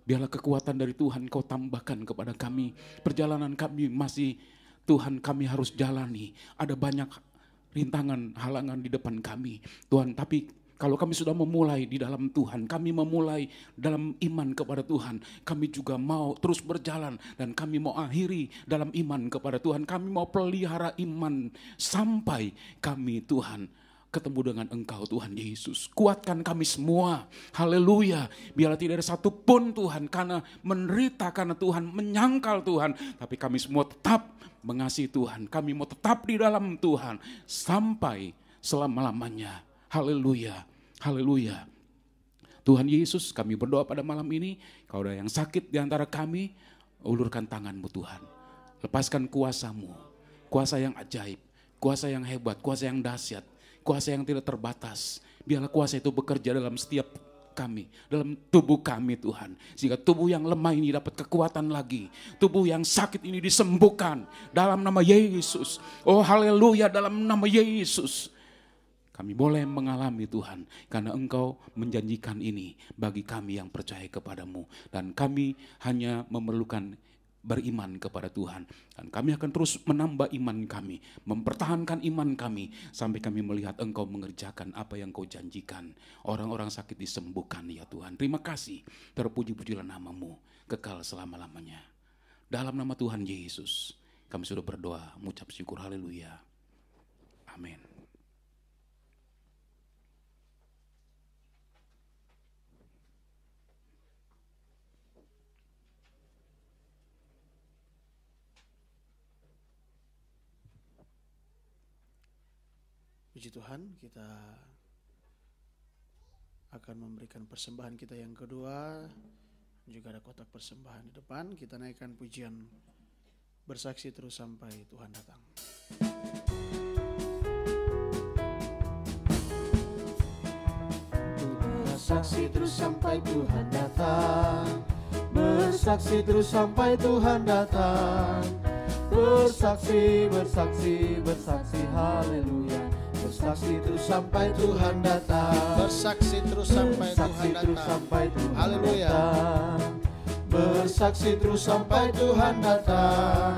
Biarlah kekuatan dari Tuhan Kau tambahkan kepada kami. Perjalanan kami masih Tuhan kami harus jalani. Ada banyak rintangan, halangan di depan kami Tuhan. Tapi kalau kami sudah memulai di dalam Tuhan, kami memulai dalam iman kepada Tuhan, kami juga mau terus berjalan dan kami mau akhiri dalam iman kepada Tuhan. Kami mau pelihara iman sampai kami Tuhan ketemu dengan Engkau Tuhan Yesus. Kuatkan kami semua, haleluya. Biarlah tidak ada satupun Tuhan karena menderita, karena Tuhan menyangkal Tuhan. Tapi kami semua tetap mengasihi Tuhan. Kami mau tetap di dalam Tuhan sampai selama-lamanya. Haleluya, haleluya. Tuhan Yesus, kami berdoa pada malam ini, kalau ada yang sakit di antara kami, ulurkan tangan-Mu Tuhan. Lepaskan kuasa-Mu, kuasa yang ajaib, kuasa yang hebat, kuasa yang dahsyat, kuasa yang tidak terbatas. Biarlah kuasa itu bekerja dalam setiap kami, dalam tubuh kami Tuhan. Sehingga tubuh yang lemah ini dapat kekuatan lagi. Tubuh yang sakit ini disembuhkan dalam nama Yesus. Oh haleluya, dalam nama Yesus. Kami boleh mengalami Tuhan, karena Engkau menjanjikan ini bagi kami yang percaya kepadamu. Dan kami hanya memerlukan beriman kepada Tuhan. Dan kami akan terus menambah iman kami, mempertahankan iman kami, sampai kami melihat Engkau mengerjakan apa yang Kau janjikan. Orang-orang sakit disembuhkan ya Tuhan. Terima kasih, terpuji-pujilah nama-Mu, kekal selama-lamanya. Dalam nama Tuhan Yesus, kami sudah berdoa, mengucap syukur, haleluya. Amin. Puji Tuhan, kita akan memberikan persembahan kita yang kedua. Juga ada kotak persembahan di depan. Kita naikkan pujian bersaksi terus sampai Tuhan datang. Bersaksi terus sampai Tuhan datang. Bersaksi terus sampai Tuhan datang. Bersaksi, bersaksi, bersaksi, haleluya. Bersaksi terus sampai Tuhan datang. Bersaksi terus sampai Tuhan datang. Haleluya. Bersaksi terus sampai Tuhan datang.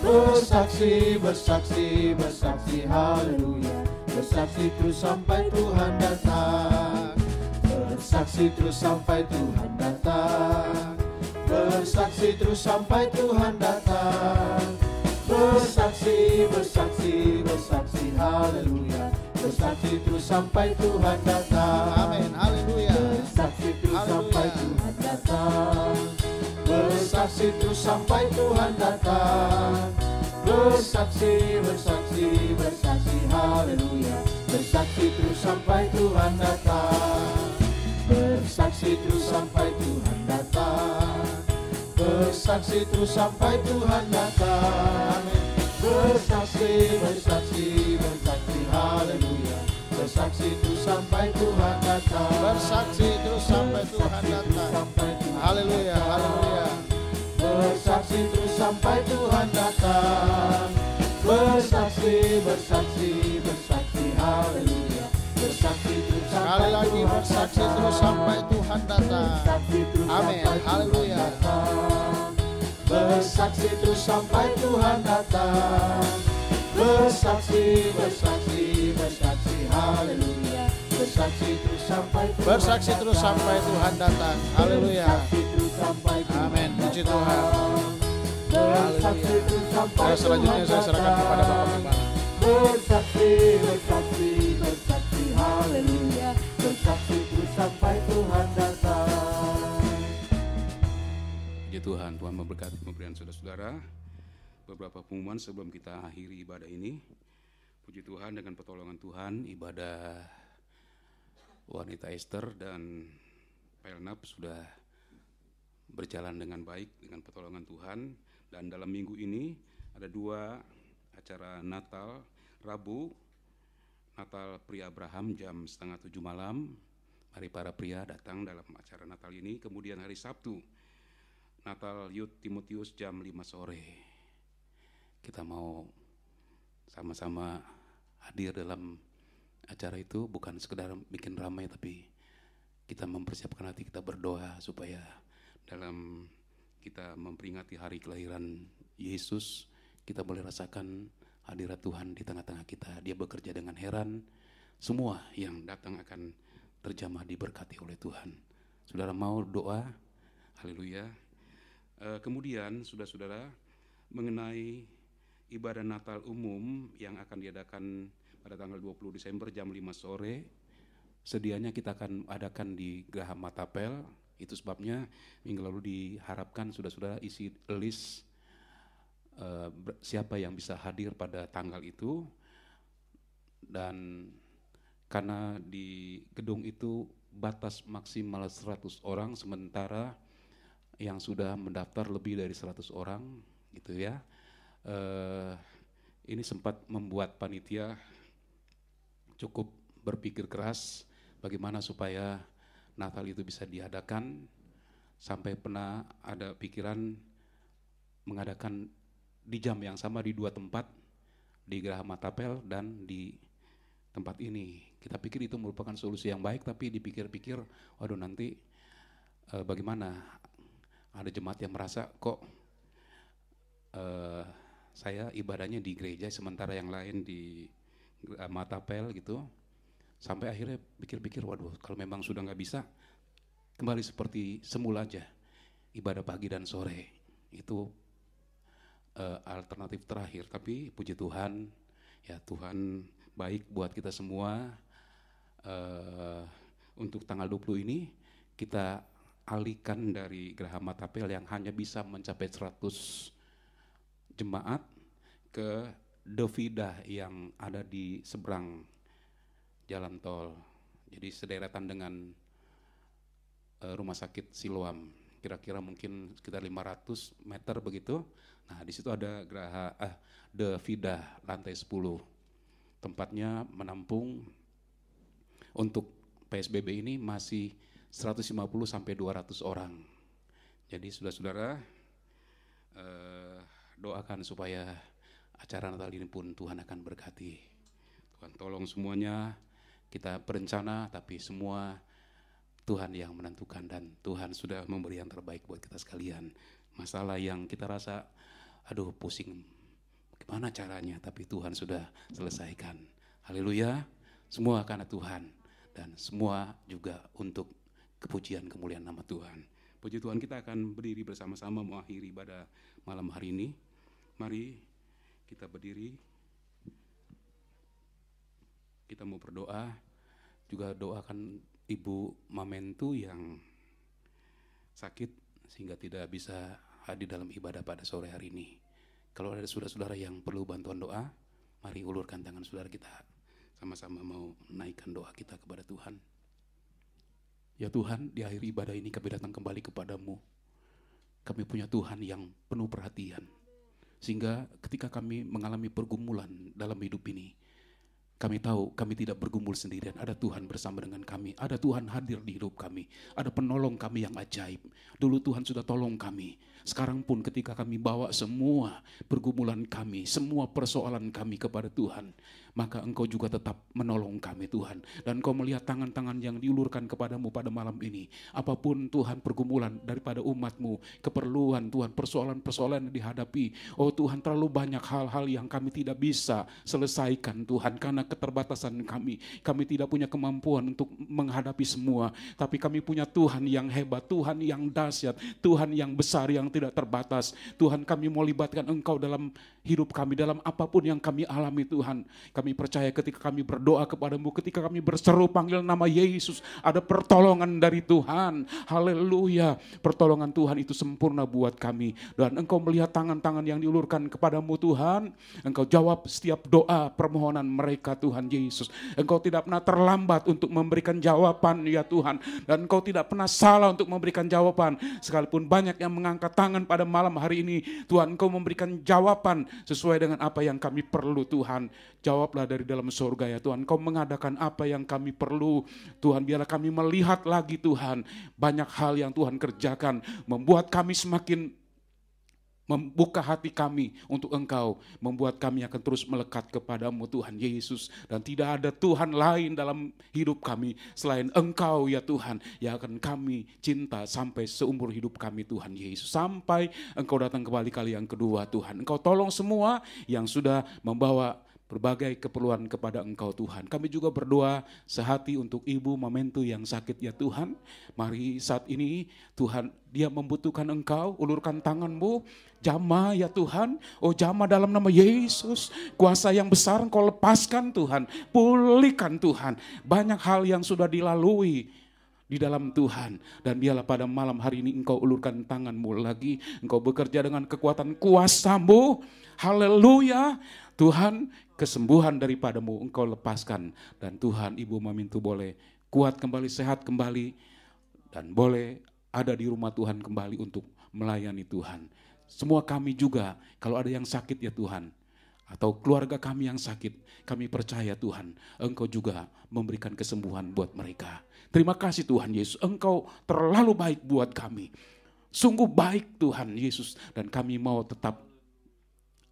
Bersaksi, bersaksi, bersaksi, haleluya. Bersaksi terus sampai Tuhan datang. Bersaksi terus sampai Tuhan datang. Bersaksi terus sampai Tuhan datang. Bersaksi, bersaksi, bersaksi, haleluya. Bersaksi terus sampai Tuhan datang. Amin, haleluya. Bersaksi terus sampai Tuhan datang. Bersaksi terus sampai Tuhan datang. Bersaksi, bersaksi, bersaksi, haleluya. Bersaksi terus sampai Tuhan datang. Bersaksi terus sampai Tuhan datang. Bersaksi terus sampai Tuhan datang. Bersaksi, bersaksi, bersaksi, haleluya. Bersaksi terus sampai Tuhan datang. Bersaksi terus sampai Tuhan datang. Haleluya, haleluya. Bersaksi terus sampai Tuhan datang. Bersaksi, bersaksi, bersaksi, haleluya. Bersaksi terus sekali lagi, bersaksi terus sampai Tuhan datang. Amin, haleluya. Bersaksi terus sampai Tuhan datang. Bersaksi, bersaksi, bersaksi, haleluya. Bersaksi terus sampai Tuhan. Bersaksi terus sampai Tuhan datang. Haleluya. Amin, puji Tuhan. Haleluya. Selanjutnya saya serahkan kepada Bapak Gembala. Bersaksi, bersaksi, bersaksi, haleluya. Bersaksi terus sampai Tuhan datang. Puji Tuhan, Tuhan memberkati pemberian saudara-saudara. Beberapa pengumuman sebelum kita akhiri ibadah ini. Puji Tuhan, dengan pertolongan Tuhan, ibadah wanita Esther dan Pelnap sudah berjalan dengan baik dengan pertolongan Tuhan. Dan dalam minggu ini ada 2 acara Natal, Rabu, Natal pria Abraham jam 6:30 malam. Mari para pria datang dalam acara Natal ini. Kemudian hari Sabtu, Natal Youth Timotius jam 5 sore. Kita mau sama-sama hadir dalam acara itu, bukan sekedar bikin ramai, tapi kita mempersiapkan hati kita berdoa supaya dalam kita memperingati hari kelahiran Yesus, kita boleh rasakan hadirat Tuhan di tengah-tengah kita. Dia bekerja dengan heran, semua yang datang akan terjamah diberkati oleh Tuhan. Saudara mau doa? Haleluya. Kemudian saudara-saudara, mengenai ibadah Natal umum yang akan diadakan pada tanggal 20 Desember jam 5 sore. Sedianya kita akan adakan di Geraha Matapel. Itu sebabnya minggu lalu diharapkan sudah isi list siapa yang bisa hadir pada tanggal itu. Dan karena di gedung itu batas maksimal 100 orang, sementara yang sudah mendaftar lebih dari 100 orang gitu ya. Ini sempat membuat panitia cukup berpikir keras bagaimana supaya Natal itu bisa diadakan, sampai pernah ada pikiran mengadakan di jam yang sama di 2 tempat, di Geraha Matapel dan di tempat ini. Kita pikir itu merupakan solusi yang baik, tapi dipikir-pikir, waduh nanti bagaimana? Ada jemaat yang merasa kok saya ibadahnya di gereja sementara yang lain di Matapel gitu. Sampai akhirnya pikir-pikir, waduh kalau memang sudah nggak bisa, kembali seperti semula aja, ibadah pagi dan sore itu alternatif terakhir. Tapi puji Tuhan, ya Tuhan baik buat kita semua. Untuk tanggal 20 ini kita alihkan dari Geraha Matapel yang hanya bisa mencapai 100 jemaat ke Devida yang ada di seberang jalan tol, jadi sederetan dengan rumah sakit Siloam, kira-kira mungkin sekitar 500 meter begitu. Nah di situ ada Geraha Devida lantai 10, tempatnya menampung untuk PSBB ini masih 150 sampai 200 orang. Jadi saudara-saudara, doakan supaya acara Natal ini pun Tuhan akan berkati. Tuhan tolong semuanya. Kita berencana, tapi semua Tuhan yang menentukan, dan Tuhan sudah memberi yang terbaik buat kita sekalian. Masalah yang kita rasa, aduh pusing, gimana caranya, tapi Tuhan sudah selesaikan. Haleluya, semua karena Tuhan, dan semua juga untuk kepujian kemuliaan nama Tuhan. Puji Tuhan, kita akan berdiri bersama-sama mengakhiri pada malam hari ini. Mari kita berdiri. Kita mau berdoa, juga doakan Ibu Mamentu yang sakit sehingga tidak bisa hadir dalam ibadah pada sore hari ini. Kalau ada saudara-saudara yang perlu bantuan doa, mari ulurkan tangan saudara, kita sama-sama mau naikkan doa kita kepada Tuhan. Ya Tuhan, di akhir ibadah ini kami datang kembali kepadamu. Kami punya Tuhan yang penuh perhatian, sehingga ketika kami mengalami pergumulan dalam hidup ini, kami tahu kami tidak bergumul sendirian. Ada Tuhan bersama dengan kami. Ada Tuhan hadir di hidup kami. Ada penolong kami yang ajaib. Dulu Tuhan sudah tolong kami. Sekarang pun ketika kami bawa semua pergumulan kami, semua persoalan kami kepada Tuhan, maka Engkau juga tetap menolong kami Tuhan. Dan Engkau melihat tangan-tangan yang diulurkan kepadamu pada malam ini. Apapun Tuhan pergumulan daripada umat-Mu, keperluan Tuhan, persoalan-persoalan yang dihadapi. Oh Tuhan, terlalu banyak hal-hal yang kami tidak bisa selesaikan Tuhan, karena keterbatasan kami. Kami tidak punya kemampuan untuk menghadapi semua. Tapi kami punya Tuhan yang hebat, Tuhan yang dahsyat, Tuhan yang besar, yang tidak terbatas. Tuhan, kami mau libatkan Engkau dalam hidup kami, dalam apapun yang kami alami Tuhan. Kami percaya ketika kami berdoa kepadamu, ketika kami berseru panggil nama Yesus, ada pertolongan dari Tuhan. Haleluya. Pertolongan Tuhan itu sempurna buat kami. Dan Engkau melihat tangan-tangan yang diulurkan kepadamu Tuhan. Engkau jawab setiap doa permohonan mereka Tuhan Yesus. Engkau tidak pernah terlambat untuk memberikan jawaban ya Tuhan. Dan Engkau tidak pernah salah untuk memberikan jawaban. Sekalipun banyak yang mengangkat tangan pada malam hari ini, Tuhan Engkau memberikan jawaban sesuai dengan apa yang kami perlu Tuhan. Jawablah dari dalam surga ya Tuhan. Engkau mengadakan apa yang kami perlu Tuhan. Biarlah kami melihat lagi Tuhan, banyak hal yang Tuhan kerjakan, membuat kami semakin membuka hati kami untuk Engkau, membuat kami akan terus melekat kepadamu Tuhan Yesus. Dan tidak ada Tuhan lain dalam hidup kami selain Engkau ya Tuhan, yang akan kami cinta sampai seumur hidup kami Tuhan Yesus. Sampai Engkau datang kembali kali yang kedua Tuhan. Engkau tolong semua yang sudah membawa berbagai keperluan kepada Engkau Tuhan. Kami juga berdoa sehati untuk Ibu Mamentu yang sakit ya Tuhan. Mari saat ini Tuhan, dia membutuhkan Engkau, ulurkan tangan-Mu, jamah ya Tuhan. Oh jamah dalam nama Yesus, kuasa yang besar Engkau lepaskan Tuhan, pulihkan Tuhan. Banyak hal yang sudah dilalui di dalam Tuhan. Dan biarlah pada malam hari ini Engkau ulurkan tangan-Mu lagi. Engkau bekerja dengan kekuatan kuasa-Mu. Haleluya. Tuhan, kesembuhan daripada-Mu Engkau lepaskan. Dan Tuhan, Ibu Mamentu boleh kuat kembali, sehat kembali. Dan boleh ada di rumah Tuhan kembali untuk melayani Tuhan. Semua kami juga, kalau ada yang sakit ya Tuhan, atau keluarga kami yang sakit, kami percaya Tuhan, Engkau juga memberikan kesembuhan buat mereka. Terima kasih Tuhan Yesus, Engkau terlalu baik buat kami. Sungguh baik Tuhan Yesus, dan kami mau tetap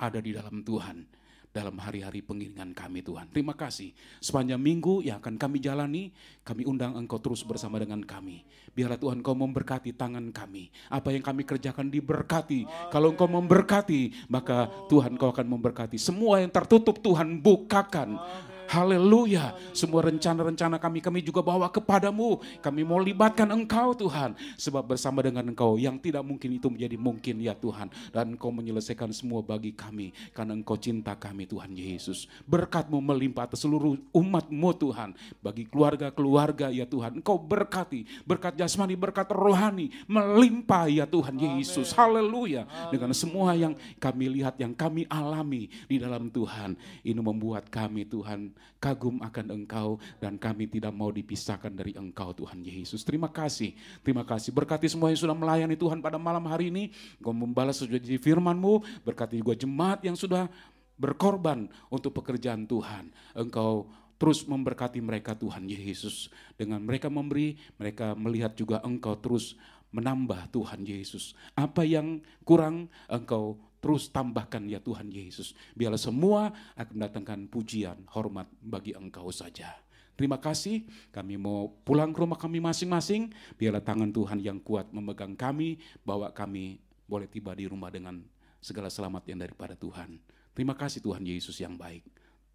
ada di dalam Tuhan, dalam hari-hari pengiringan kami Tuhan. Terima kasih. Sepanjang minggu yang akan kami jalani, kami undang Engkau terus bersama dengan kami. Biarlah Tuhan Engkau memberkati tangan kami. Apa yang kami kerjakan diberkati. Kalau Engkau memberkati, maka Tuhan Engkau akan memberkati. Semua yang tertutup Tuhan bukakan. Haleluya. Semua rencana-rencana kami juga bawa kepadamu. Kami mau libatkan Engkau Tuhan. Sebab bersama dengan Engkau yang tidak mungkin itu menjadi mungkin ya Tuhan. Dan Engkau menyelesaikan semua bagi kami. Karena Engkau cinta kami Tuhan Yesus. Berkat-Mu melimpah atas seluruh umat-Mu Tuhan. Bagi keluarga-keluarga ya Tuhan. Engkau berkati. Berkat jasmani, berkat rohani. Melimpah ya Tuhan Yesus. Haleluya. Dengan semua yang kami lihat, yang kami alami di dalam Tuhan. Ini membuat kami Tuhan kagum akan Engkau, dan kami tidak mau dipisahkan dari Engkau Tuhan Yesus. Terima kasih. Terima kasih. Berkati semua yang sudah melayani Tuhan pada malam hari ini. Engkau membalas sesuai firman-Mu. Berkati juga jemaat yang sudah berkorban untuk pekerjaan Tuhan. Engkau terus memberkati mereka Tuhan Yesus. Dengan mereka memberi, mereka melihat juga Engkau terus menambah Tuhan Yesus. Apa yang kurang Engkau terus tambahkan ya Tuhan Yesus. Biarlah semua akan mendatangkan pujian, hormat bagi Engkau saja. Terima kasih, kami mau pulang ke rumah kami masing-masing. Biarlah tangan Tuhan yang kuat memegang kami, bawa kami boleh tiba di rumah dengan segala selamat yang daripada Tuhan. Terima kasih Tuhan Yesus yang baik.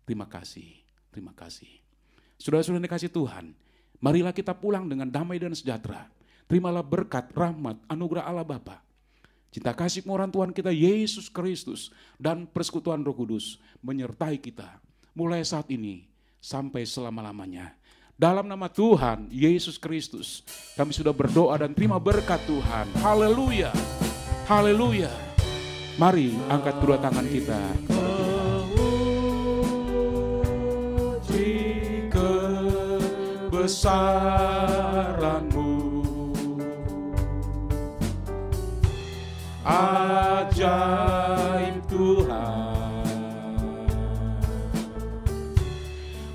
Terima kasih, terima kasih. Saudara-saudara dikasih Tuhan, marilah kita pulang dengan damai dan sejahtera. Terimalah berkat, rahmat, anugerah Allah Bapa, cinta kasih pengurahan Tuhan kita Yesus Kristus, dan persekutuan Roh Kudus menyertai kita mulai saat ini sampai selama-lamanya. Dalam nama Tuhan Yesus Kristus kami sudah berdoa dan terima berkat Tuhan. Haleluya, haleluya. Mari angkat kedua tangan kita. Memuji kebesaran-Mu, ajaib Tuhan,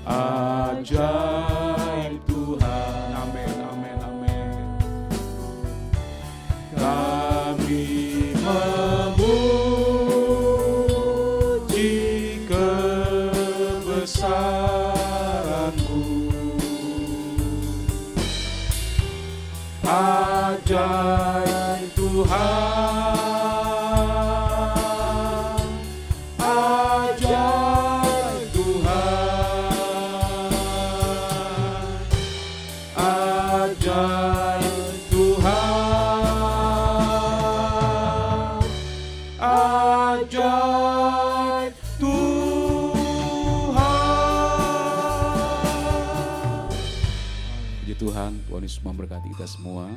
ajaib Tuhan. Amin, amin, amin. Kami memuji kebesaran-Mu, ajaib Tuhan. Tuhan Yesus memberkati kita semua.